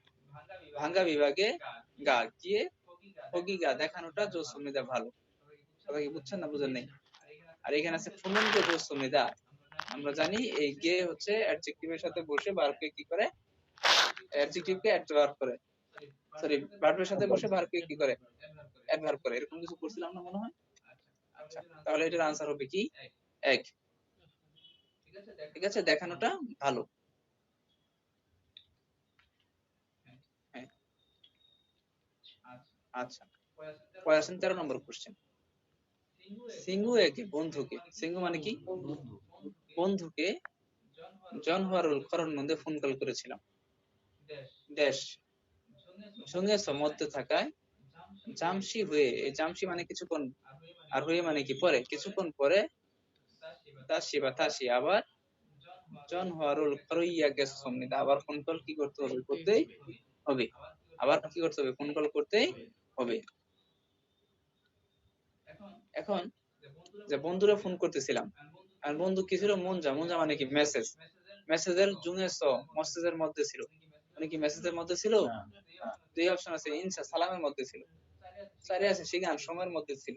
ভাঙ্গা বিভাগে গা গিয়ে ভোগী গা দেখানোটা জোসুমিদা ভালো। কথা কি বুঝছেন না বুঝেন নাই? আর এখানে আছে ফুনুনগে জোসুমিদা। আমরা জানি এই গে হচ্ছে অ্যাডজেক্টিভের সাথে বসে ভার্বকে কি করে, অ্যাডজেক্টিভকে অ্যাডভার্ব করে, সরি ভার্বের সাথে বসে ভার্বকে কি করে, অ্যাডভার্ব করে। এরকম কিছু করছিলাম না মনে হয়? আচ্ছা, তাহলে এটার আনসার হবে কি 1। ঠিক আছে, দেখানোটা ভালো। হ্যাঁ, আচ্ছা, পরে আসেন 13 নম্বর কোশ্চেন। সিঙ্গু একে বন্ধুকে, সিঙ্গু মানে কি বন্ধুকে জনওয়ারুল করণ মধ্যে ফোন কল করেছিলাম ড্যাশ সঙ্গে মধ্যে থাকায় জামসি হয়ে। এই জামসি মানে কিছুক্ষণ, আর হয়ে মানে কি পরে, কিছুক্ষণ পরে তাসি বা তাসি আবার জনওয়ারুল করইয়া গেছ সমনিদা, আবার ফোন কল কি করতে হবে, করতেই হবে। আবার কি করতে হবে, ফোন কল করতেই হবে। এখন যে বন্ধুরা ফোন করতেছিলাম, আর বন্ধু কি ছিল, মঞ্জা। মঞ্জা মানে কি মেসেজ। মেসেজের জুনে মেসেজের মধ্যে ছিল, মানে কি মেসেজের মধ্যে ছিল। দুই অপশন আছে, ইনসা সালামের মধ্যে ছিল, চারে আছে সিগান সময়ের মধ্যে ছিল।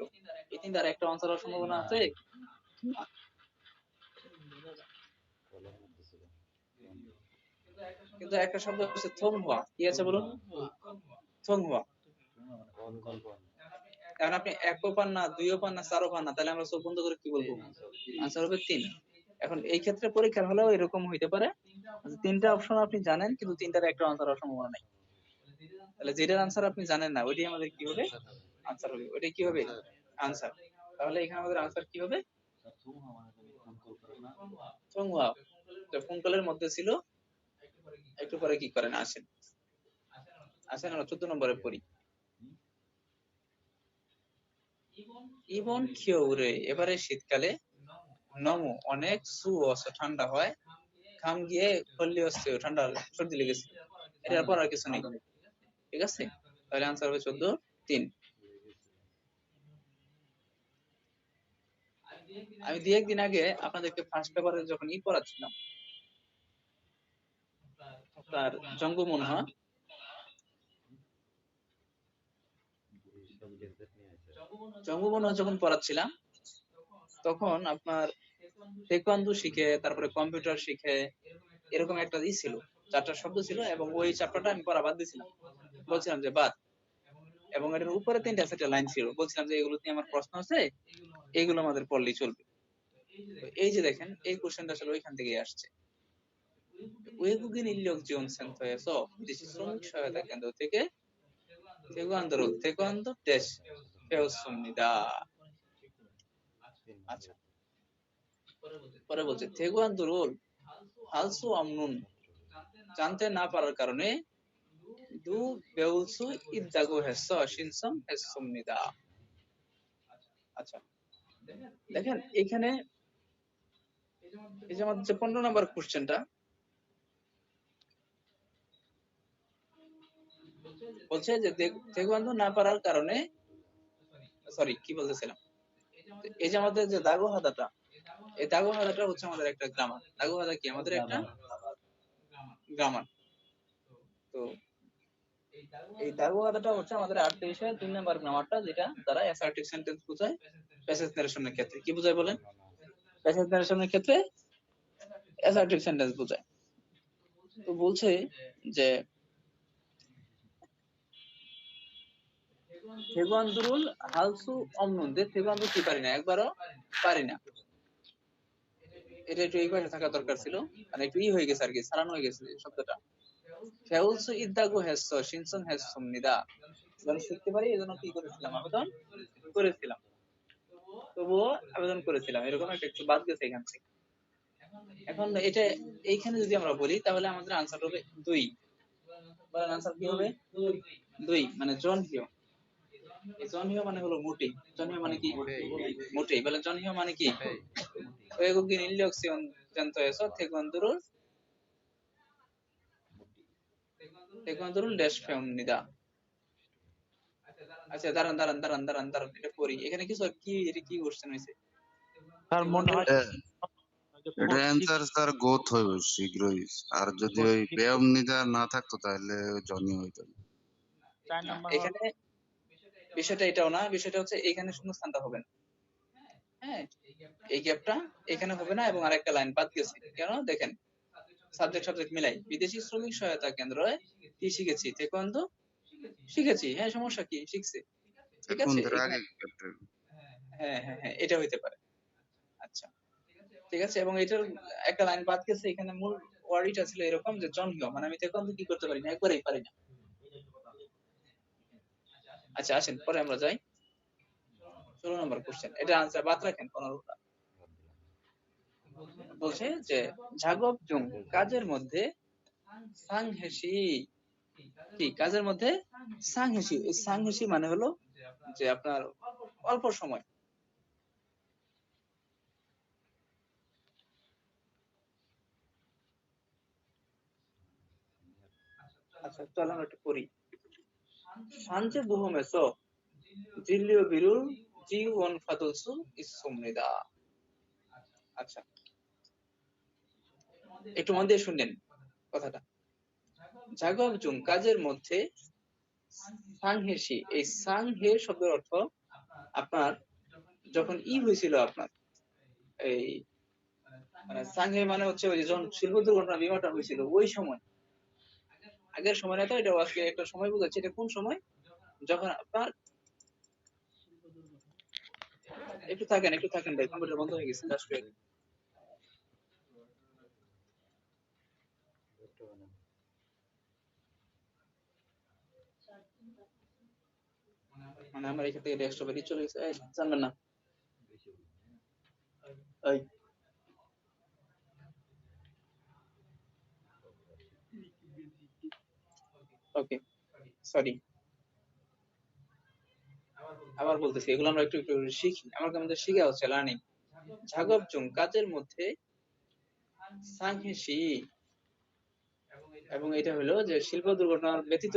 এই তিনটার একটা আনসার হওয়ার সম্ভাবনা আছে। কিন্তু একটা শব্দ হচ্ছে থং হওয়া। কি আছে বলুন, থং হওয়া। কারণ আপনি একও পান না, দুইও পান না, চারও পান না, তাহলে আমরা চোখ বন্ধ করে কি বলবো, আনসার হবে 3। এখন এই ক্ষেত্রে পরীক্ষার হলেও এরকম হইতে পারে, তিনটা অপশন আপনি জানেন কিন্তু তিনটার একটা আনসার হওয়ার সম্ভাবনা নাই। তাহলে যেটার আনসার আপনি জানেন না ওইটাই আমাদের কি হবে, আনসার হবে। ওইটাই কি হবে, আনসার। তাহলে এখানে আমাদের আনসার কি হবে, থংওয়া। তো ফোন কলের মধ্যে ছিল, একটু পরে কি করেন আসেন। আসেন আমরা 14 নম্বরে পড়ি। ইবন খিওরে, এবারে শীতকালে নমো অনেক সু অস ঠান্ডা হয়, ঘাম গিয়ে খল্লি হচ্ছে ঠান্ডা সর্দি লেগেছে। এটার পর আর কিছু নেই। ঠিক আছে, তাহলে আনসার হবে 14-3। আমি 2-1 দিন আগে আপনাদেরকে ফার্স্ট পেপারে যখন পড়াচ্ছিলাম, তার জঙ্গমনহা যখন পড়াচ্ছিলাম, তখন আপনার টেকওয়ান্ডো শিখে, তারপরে কম্পিউটার শিখে, এরকম একটা ছিল, 4টা শব্দ ছিল, এবং ওই চ্যাপ্টারটা আমি পড়া বাদ দিয়েছিলাম, বলছিলাম যে বাদ। এবং এটার উপরে 3টা 4টা লাইন ছিল, বলছিলাম যে এগুলো নিয়ে আমার প্রশ্ন আছে, এইগুলো আমাদের পড়লেই চলবে। এই যে দেখেন, এই কোশ্চেনটা আসলে ওইখান থেকেই আসছে। 외국인 인력 지원 센터에서 শ্রমিক সহায়তা কেন্দ্র থেকে 태권도 ড্যাশ 배웠습니다। আচ্ছা, পরে বলছে 태권도를 할 수 없는, জানতে না পারার কারণে দু 배울 수 있다고 해서 신청했습니다। আচ্ছা, দেখেন এখানে এই যে আমাদের 15 নম্বর কোশ্চেনটা বলছে যে 태권도 না পারার কারণে, সরি কি বলতেছিলাম, এই যে আমাদের যে দাগোহাদাটা, এই দাগোহাদাটা হচ্ছে আমাদের একটা গ্রামার। দাগোহাদা কি আমাদের একটা গ্রামার। তো এই দাগোহাদাটা হচ্ছে আমাদের 28-এর 3 নাম্বার গ্রামারটা, যেটা দ্বারা অ্যাসার্টিভ সেন্টেন্স বোঝায় প্যাসেজ নারেশনের ক্ষেত্রে কি বোঝায় বলেন? প্যাসেজ নারেশনের ক্ষেত্রে অ্যাসার্টিভ সেন্টেন্স বোঝায়। তো বলছে যে থেগুয়ান্দুরুল হালসু অমনুন দে থেগুয়ান্দু কি পারি না, একবারও পারি না। এটা একটু এই পাশে থাকা দরকার ছিল, মানে একটু হয়ে গেছে আর কি, সারানো হয়ে গেছে শব্দটা। ফেউলসু ইদ্দাগু হেসস শিনসন হেসসুম নিদা, যেন শিখতে পারি এজন্য কি করেছিলাম, আবেদন করেছিলাম, তবুও আবেদন করেছিলাম, এরকম একটা একটু বাদ গেছে এখান থেকে। এখন এটা এইখানে যদি আমরা বলি তাহলে আমাদের আনসার হবে 2। বলেন আনসার কি হবে? 2, মানে জন হিও। এই জন হিও মানে হলো মোটেই। জন হিও মানে কি? মোটেই। বলেন জন হিও মানে কি? 외국인 인력 지원센터에서 태권도를 래시 배웁니다. আচ্ছা দাঁড়ান এটা পড়ি। এখানে কিছু এটা কি কোশ্চেন হয়েছে? স্যার মনে হয় এটা অ্যান্সার স্যার গোথ হইব শীঘ্রই। আর যদি ওই ব্যায়াম নিদা না থাকতো তাহলে জনি হইতো। 4 নাম্বার এখানে বিষয়টা এটাও না, বিষয়টা হচ্ছে এখানে শূন্যস্থানটা হবে না। হ্যাঁ, এই গ্যাপটা এখানে হবে না, এবং আরেকটা লাইন বাদ গেছে। কেন দেখেন, সাবজেক্ট মিলাই। বিদেশি শ্রমিক সহায়তা কেন্দ্রে কি শিখেছি? তেকোয়ান্দো শিখেছি। হ্যাঁ, সমস্যা কি? শিখছে, ঠিক আছে। হ্যাঁ, এটা হইতে পারে। আচ্ছা, ঠিক আছে। এবং এটার একটা লাইন বাদ গেছে। এখানে মূল ওয়ার্ডটা ছিল এরকম যে জন হিও, মানে আমি তেকোয়ান্দো কি করতে পারি না, একবারেই পারি না। আচ্ছা আসেন পরে আমরা যাই 16 নম্বর কোশ্চেন। এটা আনসার বাদ রাখেন 15টা। বলছে যে ঝাগব জুং কাজের মধ্যে সাংহেসি, কি কাজের মধ্যে সাংহেসি। এই সাংহেসি মানে হলো যে আপনার অল্প সময়। আচ্ছা চল আমরা একটু পড়ি। 산재 모험에서 진료 비를 지원받을 수 있습니다. আচ্ছা একটু মন দিয়ে শুনলেন কথাটা। জাগব জুং কাজের মধ্যে সাংহেসি, এই সাংহে শব্দের অর্থ আপনার যখন হয়েছিল আপনার এই মানে সাংহে মানে হচ্ছে ওই যখন শিল্প দুর্ঘটনা বিমাটা হয়েছিল ওই সময়, আগের সময় না তো, এটা আজকে একটা সময় বোঝাচ্ছে। এটা কোন সময়? যখন আপনার একটু থাকেন ভাই, কম্পিউটার বন্ধ হয়ে গেছে। মানে আমার এখান থেকে ডেস্কটপে দিয়ে চলে গেছে, জানবেন না। ওকে সরি, আবার বলতেছি, এগুলো আমরা একটু শিখি, আমাদের শিখা হচ্ছে লার্নিং। ঝাগব জুং কাজের মধ্যে সাংহেসি, এবং এটা হলো যে শিল্প দুর্ঘটনার ব্যতীত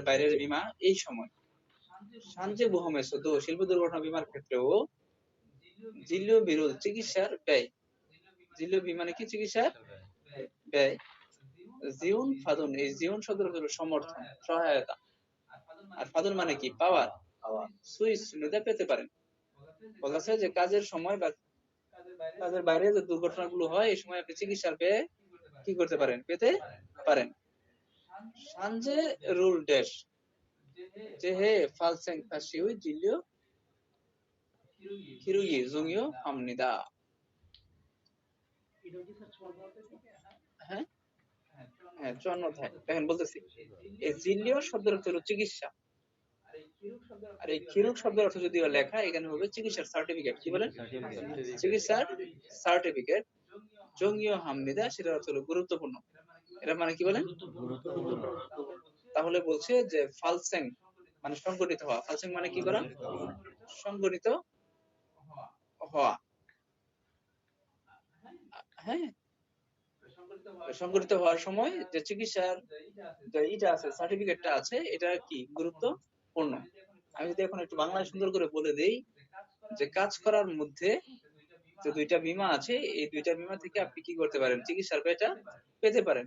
বাইরের বীমা এই সময়। সানজে বুহমেসো তো শিল্প দুর্ঘটনা বীমার ক্ষেত্রেও জিল্লু বিরুল চিকিৎসার ব্যয়। জিল্লু মানে কি? চিকিৎসার ব্যয়। জিউন ফাদুন, এই জিউন শব্দের হলো সমর্থন, সহায়তা। আর ফাদুন মানে কি? পাওয়ার। সুইস সুবিধা পেতে পারেন। বলা যে কাজের সময় বা কাজের বাইরে যে দুর্ঘটনাগুলো হয় এই সময় আপনি চিকিৎসার ব্যয় কি করতে পারেন? পেতে পারেন। সানজে রুল ড্যাশ যেহে ফালসেং ফাসিউই জিলিও হিরুগি জুংইও হামনিদা। হ্যাঁ হ্যাঁ, 54 দেখেন বলতেছি, এই জিলিও শব্দের অর্থ হলো চিকিৎসা, আর এই খিরুক শব্দের অর্থ যদিও লেখা, এখানে হবে চিকিৎসার সার্টিফিকেট। কি বলেন? চিকিৎসার সার্টিফিকেট। জঙ্গীয় হামনিদা, সেটার অর্থ হলো গুরুত্বপূর্ণ। এটা মানে কি বলেন? তাহলে বলছে যে ফালসেং মানে সংগঠিত হওয়া। ফালসেং মানে কি করা? সংগঠিত হওয়া। হ্যাঁ, সংগঠিত হওয়ার সময় যে চিকিৎসার যে এটা আছে, সার্টিফিকেটটা আছে, এটা কি গুরুত্বপূর্ণ। আমি যদি এখন একটু বাংলায় সুন্দর করে বলে দেই যে কাজ করার মধ্যে যে 2টা বীমা আছে, এই 2টা বীমা থেকে আপনি কি করতে পারেন? চিকিৎসার ব্যয়টা পেতে পারেন।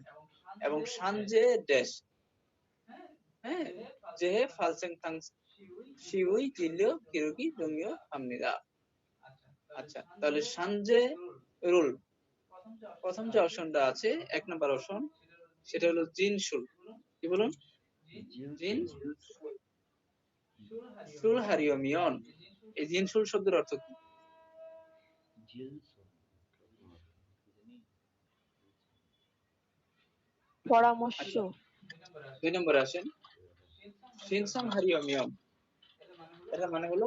এবং সানজে ড্যাশ, হ্যাঁ, যে ফালসেং শিউই জিল্লিও কিরুকি জমিও আমনিদা। আচ্ছা, তাহলে সানজে রুল, প্রথম যে অপশনটা আছে 1 নাম্বার অপশন, সেটা হলো জিনসুল। কি বলুন? জিন সুল হারিয়মিয়ন। এই জিনসুল শব্দের অর্থ কি? পরামর্শ। আচ্ছা, 2 নম্বরে আসেন, শিনসং হারিয়মিয়ন। এটা মানে হলো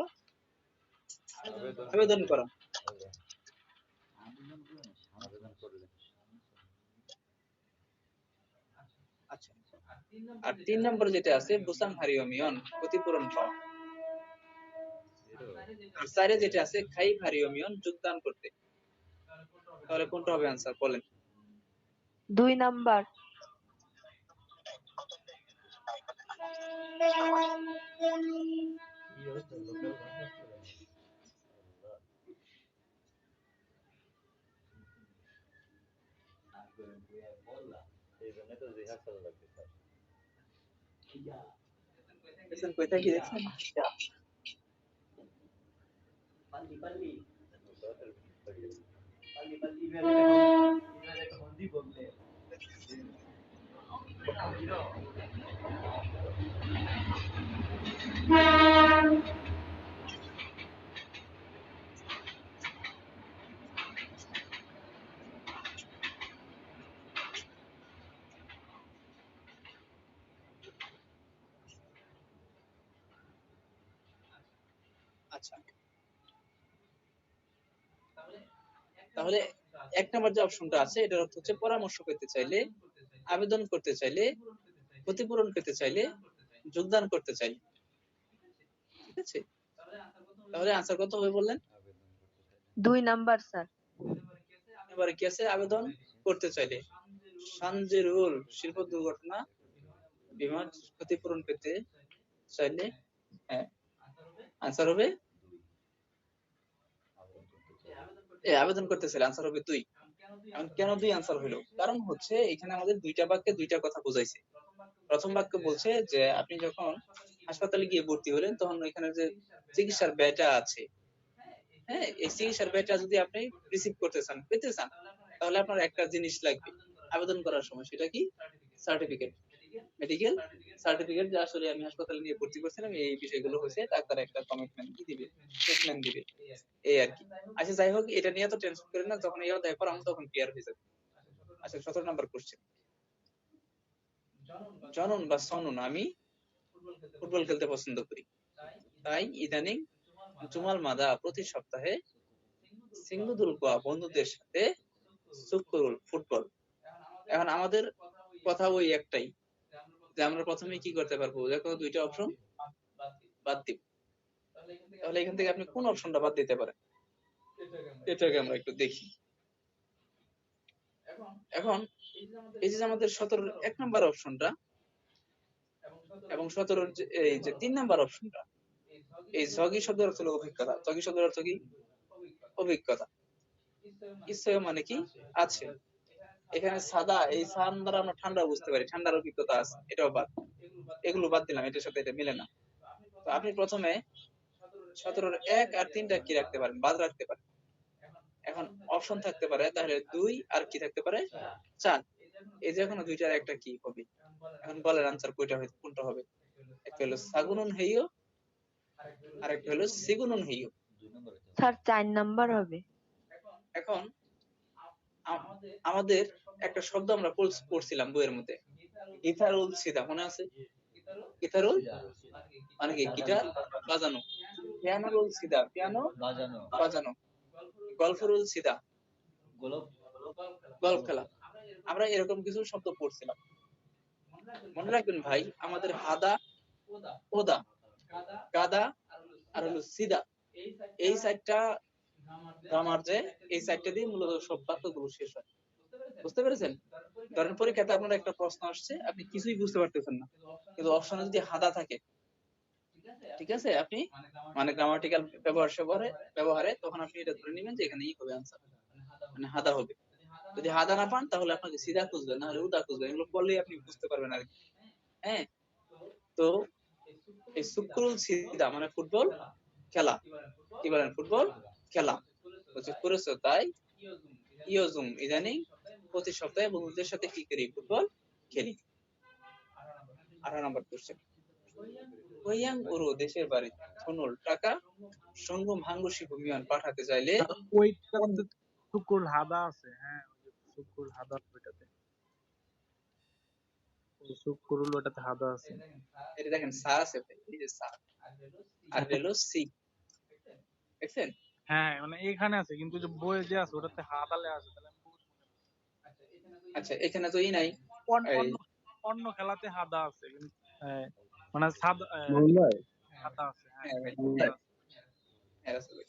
আবেদন করা। আচ্ছা, আর 3 নম্বরে যেটা আছে বুসাং হারিয়মিয়ন, ক্ষতিপূরণ পাওয়া। আর 4 যেটা আছে খাই হারিয়মিয়ন, যোগদান করতে। তাহলে কোনটা হবে आंसर বলেন? 2 নাম্বার। দেখছেন কইতা কি দেখছেন? আচ্ছা, তাহলে 1 নাম্বার যে অপশনটা আছে এটার অর্থ হচ্ছে পরামর্শ পেতে চাইলে, আবেদন করতে চাইলে, ক্ষতিপূরণ পেতে চাইলে, যোগদান করতে চাইলে। ঠিক আছে, তাহলে आंसर কত হবে বললেন? 2 নাম্বার স্যার। এবারে কি আছে? আবেদন করতে চাইলে। সানজেরুল শিল্প দুর্ঘটনা বিমা ক্ষতিপূরণ পেতে চাইলে, হ্যাঁ, आंसर হবে আবেদন করতে চাইলে आंसर হবে 2। এখন কেন 2 आंसर হলো? কারণ হচ্ছে এখানে আমাদের দুইটা বাক্যে দুইটা কথা বোঝাইছে। প্রথম বাক্য বলছে যে আপনি যখন হাসপাতালে গিয়ে ভর্তি হলেন তখন এখানে যে চিকিৎসার ব্যয়টা আছে, হ্যাঁ, এই চিকিৎসার ব্যয়টা যদি আপনি রিসিভ করতে চান, পেতে চান, তাহলে আপনার একটা জিনিস লাগবে আবেদন করার সময়। সেটা কি? সার্টিফিকেট, মেডিকেল সার্টিফিকেট, যে আসলে আমি হাসপাতালে নিয়ে ভর্তি করছিলাম, এই বিষয়গুলো হয়েছে, ডাক্তার একটা কমিটমেন্ট কি দিবে, স্টেটমেন্ট দিবে, এই আর কি। আচ্ছা, যাই হোক, এটা নিয়ে তো টেনশন করেন না, যখন এই অধ্যায় পড়াবো তখন ক্লিয়ার হয়ে যাবে। আচ্ছা, 17 নাম্বার কোশ্চেন, জনন বা সনন, আমি ফুটবল খেলতে পছন্দ করি, তাই ইদানিং জুমাল মাদা প্রতি সপ্তাহে সিঙ্গুদুল কোয়া বন্ধুদের সাথে সুকরুল ফুটবল। এখন আমাদের কথা ওই একটাই, যে আমরা প্রথমে কি করতে পারবো? দেখো দুইটা অপশন বাদ দিব, তাহলে এখান থেকে আপনি কোন অপশনটা বাদ দিতে পারেন এটাকে আমরা একটু দেখি। এখন এই যে আমাদের 17 1 নাম্বার অপশনটা এবং 17 এই যে 3 নাম্বার অপশনটা, এই জগি শব্দের অর্থ হলো অভিজ্ঞতা। জগি শব্দের অর্থ কি? অভিজ্ঞতা। ইসয় মানে কি? আছে। এখানে সাদা, এই সান দ্বারা আমরা ঠান্ডা বুঝতে পারি, ঠান্ডার অভিজ্ঞতা আছে, এটাও বাদ। এগুলো বাদ দিলাম, এটার সাথে এটা মিলে না। তো আপনি প্রথমে 17 1 আর 3টা কি রাখতে পারেন? বাদ রাখতে পারেন। এখন অপশন থাকতে পারে তাহলে 2 আর কি থাকতে পারে? 4। এই যে কোনো দুইটার একটা কি হবে? এখন বলেন आंसर কোনটা হবে? একটা হলো সাগুনুন হেইও, আর একটা হলো সিগুনুন হেইও। স্যার 4 নাম্বার হবে। এখন আমাদের একটা শব্দ আমরা পড়ছিলাম বইয়ের মধ্যে, গিটারুল সিদা, মনে আছে? গিটারুল মানে কি? গিটার বাজানো। পিয়ানোরুল সিদা, পিয়ানো বাজানো। গলফরুল সিদা, গলফ খেলা। আমরা এরকম কিছু শব্দ পড়ছিলাম। মনে রাখবেন ভাই, আমাদের হাদা, ওদা, গাদা আর হলো সিদা, এই সাইডটা গ্রামার, যে এই সাইডটা দিয়ে মূলত সব বাক্যগুলো শেষ হয়। বুঝতে পেরেছেন? ধরেন পরীক্ষাতে আপনার একটা প্রশ্ন আসছে, আপনি কিছুই বুঝতে পারতেছেন না, কিন্তু অপশনে যদি হাদা থাকে, ঠিক আছে, আপনি মানে গ্রামাটিক্যাল ব্যবহারে তখন আপনি এটা ধরে নেবেন যে এখানে ই হবে आंसर, মানে হাদা হবে। যদি হাদা না পান তাহলে আপনাকে সিধা খুঁজবেন, না হলে উদা খুঁজবেন। এগুলো বললেই আপনি বুঝতে পারবেন আর কি। হ্যাঁ, তো এই সুকুরুল সিদা মানে ফুটবল খেলা, কি বলেন ফুটবল খেলা বলছে করেছো তাই ইয়জুম ইদানিং প্রতি সপ্তাহে বন্ধুদের সাথে কি করি ফুটবল খেলি। 18 নম্বর কোশ্চেন, ওয়াং উরু দেশের বাড়ি থুনুল টাকা সঙ্গম হাঙ্গুশি ভূমিয়ান পাঠাতে চাইলে ওইটাতে শুকুর হাদা আছে, হ্যাঁ ওই যে শুকুর হাদা ওইটাতে, ওই শুকুরুল ওটাতে হাদা আছে। এটা দেখেন সা আছে ভাই, এই যে সা আর হলো সি, দেখছেন? হ্যাঁ মানে এখানে আছে, কিন্তু যে বইয়ে যে আছে ওটাতে হাদালে আছে, তাহলে আমি বুঝবো কেমনে? আচ্ছা এখানে তো ই নাই, এই অন্য অন্য খেলাতে হাদা আছে, কিন্তু মানে সাদা হাদা আছে, হ্যাঁ হ্যাঁ ভাই, হাদা আছে। হ্যাঁ রাসেল ভাই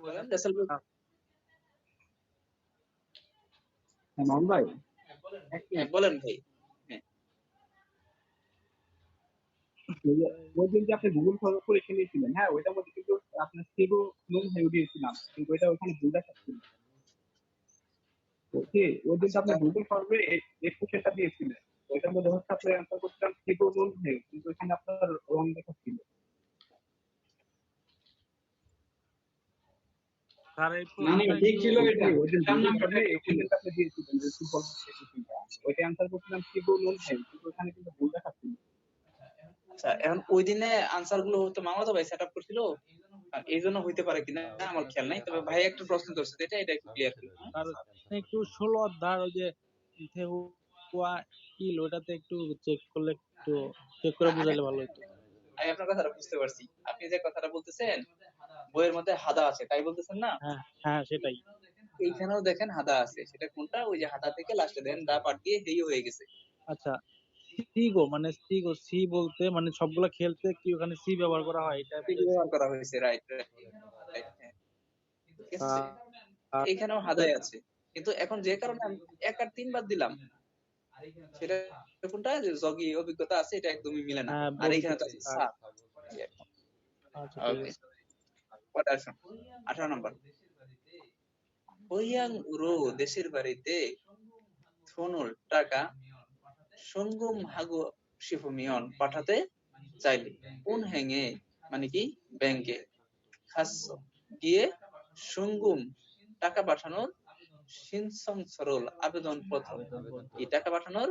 বলেন, রাসেল ভাই। ভাই হ্যাঁ বলেন ভাই। হ্যাঁ ওই দিন যে আপনি গুগল ফর্ম করে কিনেছিলেন, হ্যাঁ ওইটার মধ্যে কিন্তু আপনার সেগো নুন হয়ে দিয়েছিলাম, কিন্তু ওইটা ওখানে ভুল দেখাচ্ছিল। ওকে, ওই দিন তো আপনি গুগল ফর্মে একটু সেটা দিয়েছিলেন, ওইটার মধ্যে হচ্ছে আপনি অ্যান্সার করছিলাম সেগো নুন হয়ে, কিন্তু ওখানে আপনার রং দেখাচ্ছিল। স্যার এই না না প্রশ্নটা ঠিক একটু ছিল এটা, ওই দিন গুগল ফর্মে এক্সেলটা আপনি দিয়েছিলেন যে ফুটবল ওইটা অ্যান্সার করছিলাম সেগো নুন হয়ে, কিন্তু ওখানে কিন্তু ভুল দেখাচ্ছিল। আচ্ছা এখন ওই দিনে আনসার গুলো হয়তো মামাতো ভাই সেটআপ করছিল, এই জন্য হইতে পারে কিনা আমার খেয়াল নাই, তবে ভাই একটা প্রশ্ন করছে, এটা একটু ক্লিয়ার করি। আর একটু 16 অধ্যায় ওই যে ইথেহুয়া ইল ওটাতে একটু চেক করলে, একটু চেক করে বুঝাইলে ভালো হতো। আমি আপনার কথাটা বুঝতে পারছি, আপনি যে কথাটা বলতেছেন বইয়ের মধ্যে হাদা আছে তাই বলতেছেন না, হ্যাঁ হ্যাঁ সেটাই। এইখানেও দেখেন হাদা আছে, সেটা কোনটা, ওই যে হাদা থেকে লাস্টে দেন দা পাট দিয়ে হেই হয়ে গেছে। আচ্ছা সিগো মানে সিগো সি বলতে মানে সবগুলা খেলতে কি ওখানে সি ব্যবহার করা হয়, এটা ঠিক ব্যবহার করা হয়েছে, রাইট রাইট, ঠিক আছে। আর এইখানেও হাদাই আছে, কিন্তু এখন যে কারণে আমি 1 আর 3 বাদ দিলাম, সেটা কোনটা, যে জগি অভিজ্ঞতা আছে এটা একদমই মিলে না, হ্যাঁ আর বগি এখানে তো আছে আর সা। আচ্ছা ঠিক ওকে, আছে। পরে আসুন 18 নম্বর, ওয়াং উরো দেশের বাড়িতে থুনুল টাকা সঙ্গম হাগু শিফুমিয়ন পাঠাতে চাইলে কোন হ্যাঙে মানে কি ব্যাংকে খাস গিয়ে সঙ্গুম টাকা পাঠানোর সিনসং সরল আবেদন পত্র, এই টাকা পাঠানোর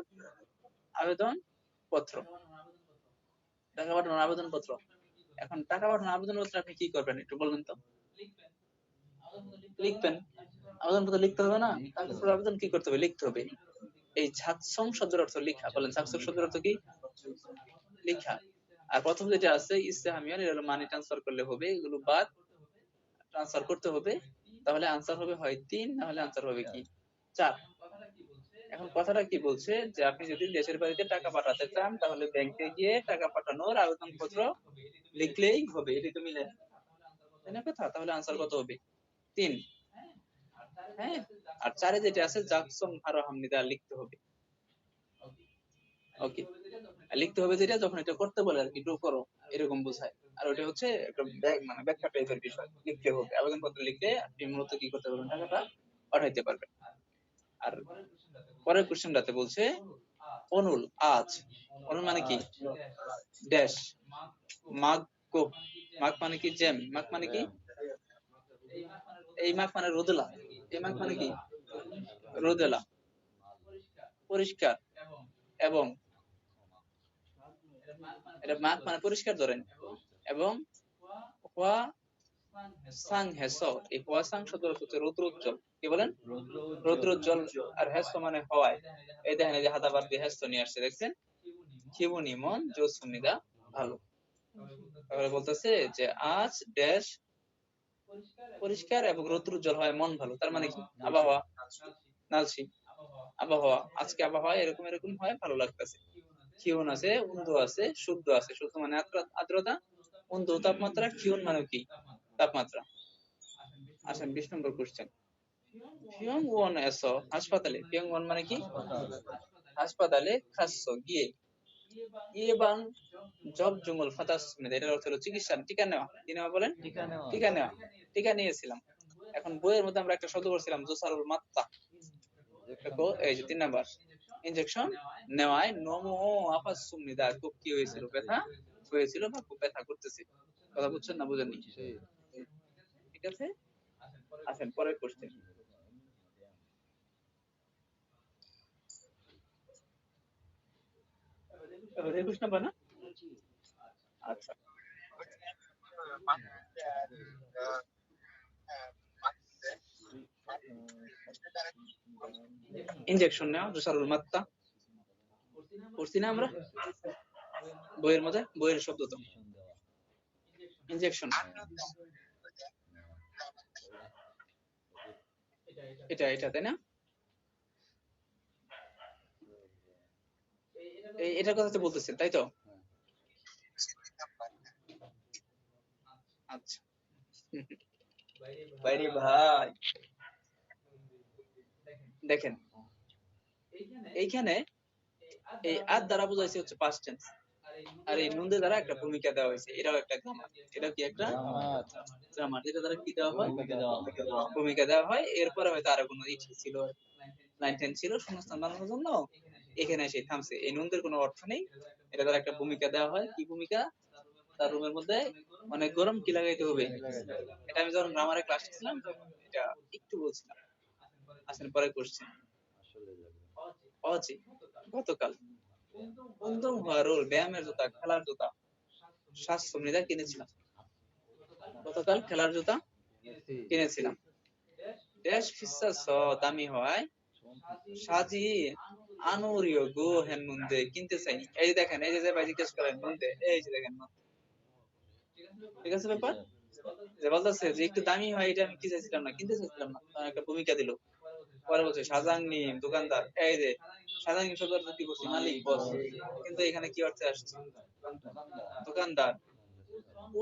আবেদন পত্র, টাকা পাঠানোর আবেদন পত্র। এখন টাকা পাঠানোর আবেদন পত্র আপনি কি করবেন একটু বলবেন তো? লিখবেন, আবেদন পত্র লিখতে হবে না, তারপর আবেদন কি করতে হবে, লিখতে হবে। এই ছাৎসং শব্দের অর্থ লিখা, বলেন ছাৎসং শব্দের অর্থ কি? লিখা। আর প্রথম যেটা আছে ইস্তেহামিয়ান, এগুলো মানি ট্রান্সফার করলে হবে, এগুলো বাদ ট্রান্সফার করতে হবে, তাহলে আনসার হবে হয় 3, না হলে আনসার হবে কি 4। এখন কথাটা কি বলছে, যে আপনি যদি দেশের বাড়িতে টাকা পাঠাতে চান তাহলে ব্যাংকে গিয়ে টাকা পাঠানোর আবেদন পত্র লিখলেই হবে, এটাই তো মিলে, তাই না কথা? তাহলে আনসার কত হবে? 3। হ্যাঁ, আর 4 যেটা আছে জাকসং আরো হামনিদা লিখতে হবে। ওকে, লিখতে হবে যেটা যখন এটা করতে বলে আর কি, ডু করো এরকম বোঝায়, আর ওটা হচ্ছে একটা মানে ব্যাখ্যা টাইপের বিষয়, লিখতে হবে। আবেদনপত্র লিখলে আপনি মূলত কি করতে পারবেন, টাকাটা পাঠাইতে পারবেন। আর পরের কোশ্চেনটাতে বলছে অনুল আজ, অনুল মানে কি ড্যাশ, মাগ কো, মাগ মানে কি জ্যাম, মাগ মানে কি, এই মাগ মানে রোদেলা, এই মাগ মানে কি রোদেলা, পরিষ্কার এবং, এটা মাগ মানে পরিষ্কার ধরেন, এবং হুয়া সাং হেস, এই হুয়া সাং শব্দ হচ্ছে রৌদ্রোজ্জ্বল, কি বলেন রৌদ্রোজ্জ্বল, আর হেস মানে হওয়ায়, এই দেখেন এই যে হাদাবার দিয়ে হেস নিয়ে আসছে, দেখছেন খিবুনি মন জোসুমিদা ভালো। তাহলে বলতেছে যে আজ ড্যাশ পরিষ্কার এবং রৌদ্রোজ্জ্বল হয় মন ভালো, তার মানে কি আবহাওয়া নালসি, আবহাওয়া আজকে আবহাওয়া এরকম এরকম হয় ভালো লাগতেছে। খিউন আছে, উন্দু আছে, শুদ্ধ আছে, শুদ্ধ মানে আর্দ্রতা, উন্দু তাপমাত্রা, খিউন মানে কি তাপমাত্রা। আসেন 20 নম্বর কোশ্চেন, ফিয়ং ওয়ান এসো হাসপাতালে, ফিয়ং ওয়ান মানে কি হাসপাতালে, খাসো গিয়ে, ইয়েবাং জব জঙ্গল ফাতাস, এটার অর্থ হলো চিকিৎসা, টিকা নেওয়া, কি নেওয়া বলেন, টিকা নেওয়া, টিকা নিয়েছিলাম। এখন বইয়ের মধ্যে আমরা একটা শব্দ করছিলাম জোসারুল মাত্তা, দেখো এই যে 3 নাম্বার, ইনজেকশন নেওয়ায় নমো আপাসুমনিদা খুব কি হয়েছিল, ব্যথা হয়েছিল বা খুব ব্যথা করতেছে। কথা বুঝছেন না বুঝেননি? ঠিক আছে, আসেন পরের কোশ্চেন। 21 নাম্বার না? আচ্ছা, ইনজেকশন নেওয়া জুসারুল মাত্তা পড়ছি না আমরা বইয়ের মধ্যে, বইয়ের শব্দ তো ইনজেকশন, এটা এটা তাই না? এটার কথা তো বলতেছেন তাই তো? আচ্ছা বাইরে ভাই দেখেন এইখানে এই আদ দ্বারা বোঝাইছে হচ্ছে পাস্ট টেন্স, আর এই নুন দ্বারা একটা ভূমিকা দেওয়া হয়েছে, এটাও একটা গ্রামার, এটা কি একটা গ্রামার, যেটা দ্বারা কি দেওয়া হয়, ভূমিকা দেওয়া হয়। এরপরে হয়তো আরো কোনো ইচ্ছে ছিল, 9-10 ছিল শূন্যস্থান বানানোর জন্য, এখানে এসে থামছে। এই নুনদের কোনো অর্থ নেই, এটা দ্বারা একটা ভূমিকা দেওয়া হয়। কি ভূমিকা? তার রুমের মধ্যে অনেক গরম, কি লাগাইতে হবে। এটা আমি যখন গ্রামারে ক্লাস ছিলাম তখন এটা একটু বলছিলাম। আসেন পরে কোশ্চেন। অজি গতকাল বন্ধম রোল ব্যায়ামের জুতা, খেলার জুতা স্বাস্থ্যমৃদা কিনেছিলাম। গতকাল খেলার জুতা কিনেছিলাম। ড্যাশ ফিসা স দামি হয় সাজি আনুরিয় গো হেন নুনদে কিনতে চাইনি। এই যে দেখেন, এই যে ভাই জিজ্ঞেস করেন নুনদে, এই যে দেখেন ঠিক আছে ব্যাপার, যে বলতেছে যে একটু দামি হয়, এটা আমি কি চাইছিলাম না, কিনতে চাইছিলাম না, একটা ভূমিকা দিল। পরে বলছে সাজাংনি দোকানদার, এই যে সাজাংনি শব্দ কি বলছি, মালিক, বস, কিন্তু এখানে কি অর্থে আসছে, দোকানদার।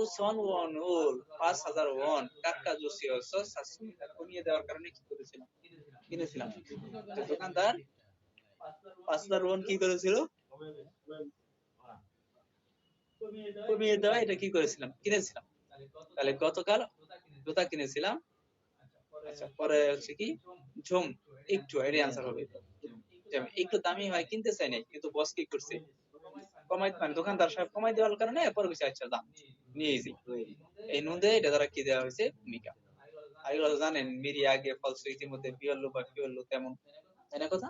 উসন ওয়ান উল 5,000 ওয়ান টাকা জুসিও সাসমিদা কমিয়ে দেওয়ার কারণে কি করেছিলাম, কিনেছিলাম। দোকানদার 5,000 ওয়ান কি করেছিল, কমিয়ে দেওয়া, এটা কি করেছিলাম, কিনেছিলাম। তাহলে গতকাল জুতা কিনেছিলাম। আচ্ছা পরে হচ্ছে কি ঝুম একটু, এর আনসার হবে একটু দামি হয় কিনতে চাই নাই, কিন্তু বস কি করছে, কমাই, মানে দোকানদার সাহেব কমাই দেওয়ার কারণে পরে কিছু আচ্ছা দাম নিয়ে যাই। এই নুনদে এটা দ্বারা কি দেওয়া হয়েছে, ভূমিকা। আর এগুলো জানেন, মিরি আগে ফলস ইতিমধ্যে পিওল্লো বা পিওল্লো তেমন, তাই না কথা?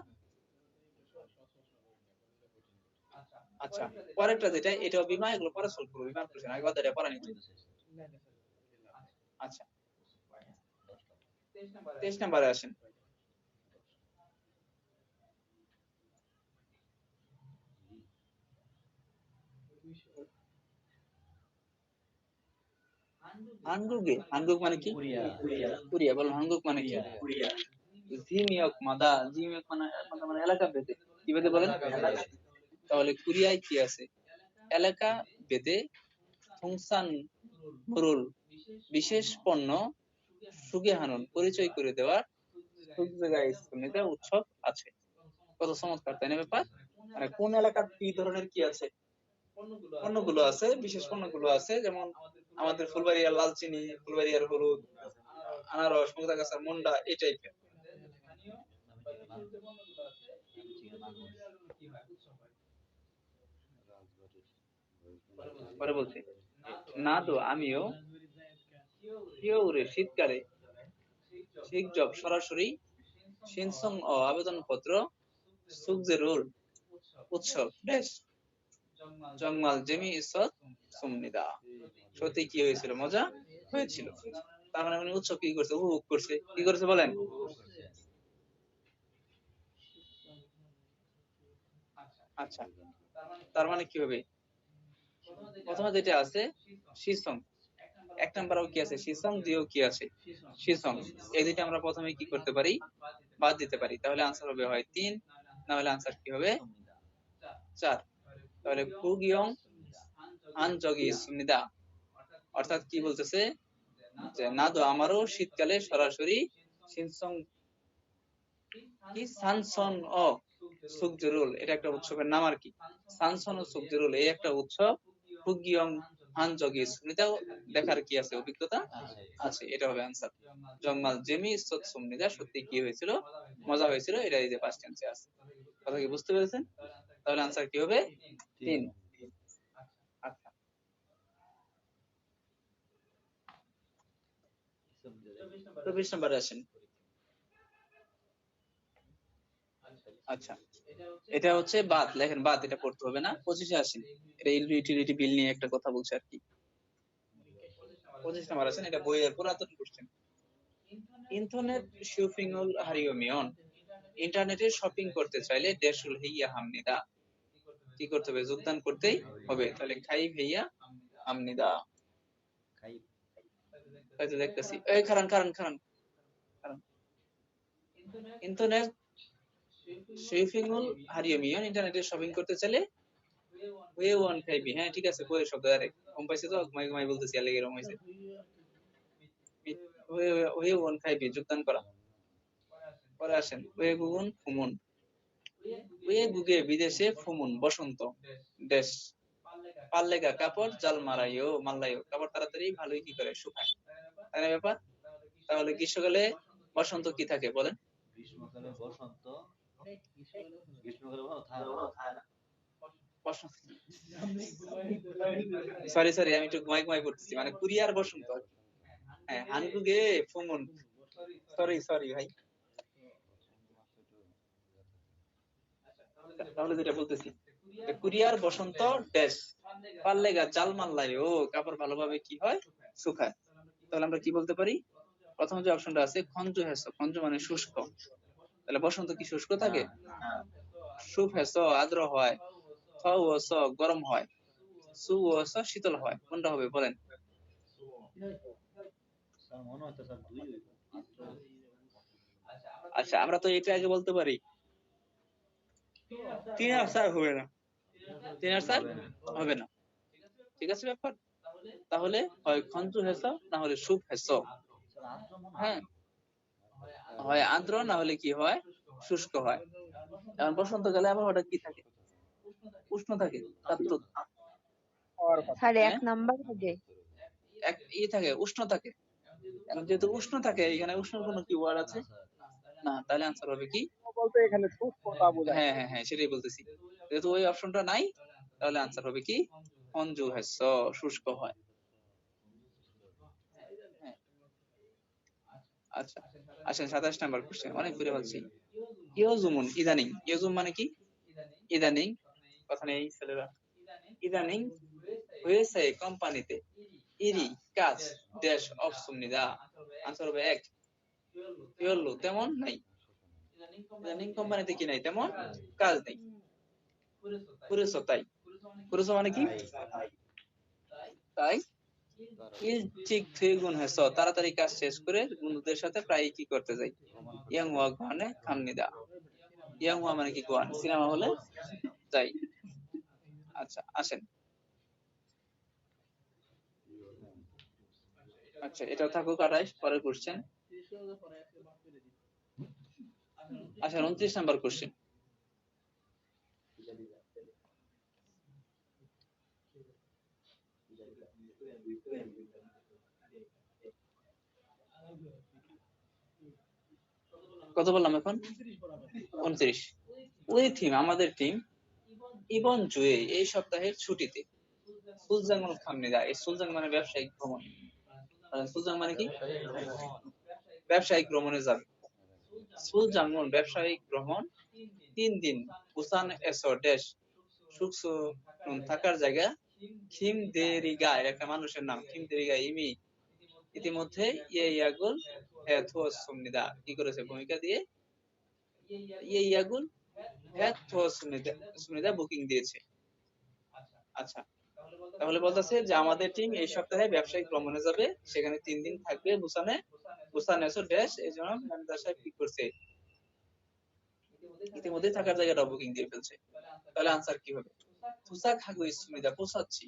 আচ্ছা পরেরটা যেটা, এটাও বিমা, এগুলো পরে সলভ করবো, বিমা করছেন আগে বাদ পড়া নিতে। আচ্ছা 23 নম্বরে আসেন। হানগুগে, হানগুগ মানে কি, কুরিয়া। বলুন হানগুগ মানে কি, জিমিয়ক মাদা, জিমিয়ক মানে মানে এলাকা ভেদে, কি ভেদে বলেন, তাহলে কুরিয়ায় কি আছে, এলাকা ভেদে সংসান মুরুল বিশেষ পণ্য সুগে হানুন পরিচয় করে দেওয়ার উৎসব আছে। কত চমৎকার তাই না ব্যাপার, মানে কোন এলাকার কি ধরনের কি আছে, পণ্যগুলো আছে, বিশেষ পণ্যগুলো আছে, যেমন আমাদের ফুলবাড়িয়ার লাল চিনি, ফুলবাড়িয়ার হলুদ, আনারস, মুক্তাগাছার মন্ডা, এই টাইপের। পরে বলছি না তো আমিও শীতকালে শিখজব সরাসরি সিনসং ও আবেদনপত্র সুকজেরুল উৎসব বেশ জংমাল জেমি ইসত সুমনিদা, সত্যি কি হয়েছিল, মজা হয়েছিল। তার মানে উনি উৎসব কি করছে, উপভোগ করছে, কি করছে বলেন। আচ্ছা তার মানে কি হবে, প্রথমে যেটা আছে শিসং, এক নাম্বারও কি আছে শিসং, দিয়েও কি আছে শিসং, এই দুইটা আমরা প্রথমে কি করতে পারি, বাদ দিতে পারি। তাহলে আনসার হবে হয় 3, না হলে আনসার কি হবে 4। তাহলে কুগিয়ং আনজগি সুনিদা, অর্থাৎ কি বলতেছে যে না তো আমারও শীতকালে সরাসরি সিনসং কি সানসন ও সুকজরুল, এটা একটা উৎসবের নাম আর কি, সানসন ও সুকজরুল এই একটা উৎসব, কুগিয়ং আনজগি সুনিদাও দেখার কি আছে, অভিজ্ঞতা আছে, এটা হবে আনসার। জংমাল জেমি ইসত সুমনিদা, সত্যি কি হয়েছিল, মজা হয়েছিল, এটা এই যে পাস্ট টেন্সে আছে। কথা কি বুঝতে পেরেছেন? তাহলে আনসার কি হবে? 3। আচ্ছা, তো 20 নম্বরে আসেন। আচ্ছা, এটা হচ্ছে বাদ, লেখেন বাদ, এটা পড়তে হবে না। 25-এ আসেন, এটা ইউটিলিটি বিল নিয়ে একটা কথা বলছে আর কি। 25 নম্বর আছেন, এটা বইয়ের পুরাতন কোশ্চেন। ইন্টারনেট শপিংল হারিয়মিয়ন, ইন্টারনেটে শপিং করতে চাইলে দেড়শুল হেইয়া হামনিদা, কি করতে হবে? যোগদান করতেই হবে। তাহলে খাই হেইয়া হামনিদা। হয়তো দেখতেছি, এই খারান খারান খারান খারান। ইন্টারনেট শপিংল হারিয়মিয়ন, ইন্টারনেটে শপিং করতে চাইলে ওয়ে ওয়ান খাইবি। হ্যাঁ ঠিক আছে, বইয়ের শব্দ ডাইরেক্ট কম পাইছে তো, ঘুমাই ঘুমাই বলতেছি, আলেগে এরকম হয়েছে। ওয়ে ওয়ান খাইবি, যোগদান করা। পরে আসেন, ওয়ে গুগুন ফুমুন, ওয়ে গুগে বিদেশে ফুমুন বসন্ত দেশ, পাল্লেগা কাপড় জাল মারাইও মাল্লাইও, কাপড় তাড়াতাড়ি ভালোই কি করে? শুকায়, তাই না ব্যাপার? তাহলে গ্রীষ্মকালে বসন্ত কি থাকে বলেন? সরি সরি, আমি একটু ঘুমাই ঘুমাই পড়তেছি, মানে কুরিয়ার বসন্ত। হ্যাঁ, হানগুগে ফুমুন, সরি সরি ভাই। তাহলে যেটা বলতেছি, কুরিয়ার বসন্ত ড্যাশ, পাল্লেগা জাল মাল্লাই ও, কাপড় ভালোভাবে কি হয়? শুকায়। তাহলে আমরা কি বলতে পারি? প্রথম যে অপশনটা আছে খঞ্জ হেস, খঞ্জ মানে শুষ্ক, তাহলে বসন্ত কি শুষ্ক থাকে? সুপ হেস আর্দ্র হয়, থ ওস গরম হয়, সু ওস শীতল হয়। কোনটা হবে বলেন? আচ্ছা, আমরা তো এটা আগে বলতে পারি। 3 আর 4 হবে না, 3 আর 4 হবে না, ঠিক আছে ব্যাপার? তাহলে হয় খঞ্জ হেস, না হলে সুপ হেস। হ্যাঁ, হয় আর্দ্র, না হলে কি হয়? শুষ্ক হয়। এখন বসন্তকালে আবহাওয়াটা কি থাকে? উষ্ণ থাকে, স্যার হ্যাঁ 1 নাম্বার হবে। এক থাকে, উষ্ণ থাকে। এখন যেহেতু উষ্ণ থাকে, এখানে উষ্ণ কোনো কি ওয়ার্ড আছে না, তাহলে আনসার হবে কি? বলতে এখানে শুষ্কতা বোঝায়। হ্যাঁ হ্যাঁ হ্যাঁ, সেটাই বলতেছি। যেহেতু ওই অপশনটা নাই, তাহলে আনসার হবে কি? খঞ্জু হেস, শুষ্ক হয়। হ্যাঁ, আচ্ছা আসেন 27 নাম্বার কোশ্চেন, অনেক ঘুরে বলছি। ইয়জুমুন, ইদানিং। ইয়জুম মানে কি? ইদানিং, কথা নেই ছেলেরা। ইদানিং হয়েছে কোম্পানিতে ইরি কাজ ড্যাশ অফ সুমনিদা, আনসার হবে 1। ইয়ল্লু, তেমন নাই। ইদানিং কোম্পানিতে কি নাই? তেমন কাজ নেই। কুরেছো, তাই। কুরেছো মানে কি? তাই। ইলচিক থুইগুন হেস, তাড়াতাড়ি কাজ শেষ করে বন্ধুদের সাথে প্রায় কি করতে যাই? ইয়াং ওয়া গানে খামনিদা, ইয়াং ওয়া মানে কি? গোয়ান, সিনেমা হলে যাই। আচ্ছা আসেন, আচ্ছা এটা থাকুক, 28 পরের কোশ্চেন। আচ্ছা 29 নাম্বার কোশ্চেন। কত বললাম এখন? 29। ওই থিম, আমাদের টিম ইবন জুয়ে এই সপ্তাহের ছুটিতে সুলজাঙ্গল খামনিদা, এই সুলজাং মানে ব্যবসায়িক ভ্রমণ। সুলজাং মানে কি? ব্যবসায়িক ভ্রমণে যাবে। সুলজাঙ্গল ব্যবসায়িক ভ্রমণ 3 দিন, বুসান এসো ড্যাশ, সুকসু থাকার জায়গা, খিম দেরিগা, একটা মানুষের নাম, খিম দেরিগা ইমি ইতিমধ্যে ইয়াগুল সুমনিদা কি করেছে? ভূমিকা দিয়ে ইয়াগুল সুমনিদা বুকিং দিয়েছে। আচ্ছা, তাহলে বলতেছে যে আমাদের টিম এই সপ্তাহে ব্যবসায়িক ভ্রমণে যাবে, সেখানে 3 দিন থাকবে বুসানে, বুসান এসো ড্যাশ, এই জন্য ম্যানেজার সাহেব কি করছে? ইতিমধ্যে থাকার জায়গাটা বুকিং দিয়ে ফেলছে। তাহলে আনসার কি হবে? তুসাক হাগু সুমনিদা, পৌঁছাচ্ছি।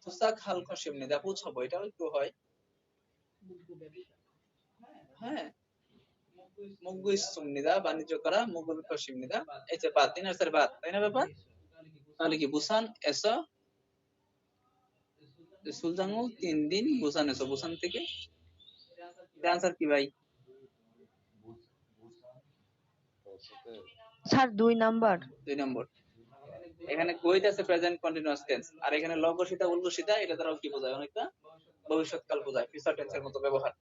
তুসাক হাল খসিমনিদা, পৌঁছাবো, এটাও একটু হয়। হ্যাঁ, মুগু সুমনিদা বাণিজ্য করা, মুগু খসিমনিদা, এই যে বাদ, 3 আর 4 বাদ, তাই না ব্যাপার? তাহলে কি বুসান এসো সুলজাঙ্গল 3 দিন, বুসান এসো, বুসান থেকে। আনসার কি ভাই? Sir 2 number. 2 নম্বর। এখানে গোইতে আছে প্রেজেন্ট কন্টিনিউয়াস টেন্স, আর এখানে লঘোষিতা উল্লসিতা এটা দ্বারাও কি বোঝায়, অনেকটা ভবিষ্যৎকাল বোঝায়, ফিউচার টেন্সের মতো ব্যবহার।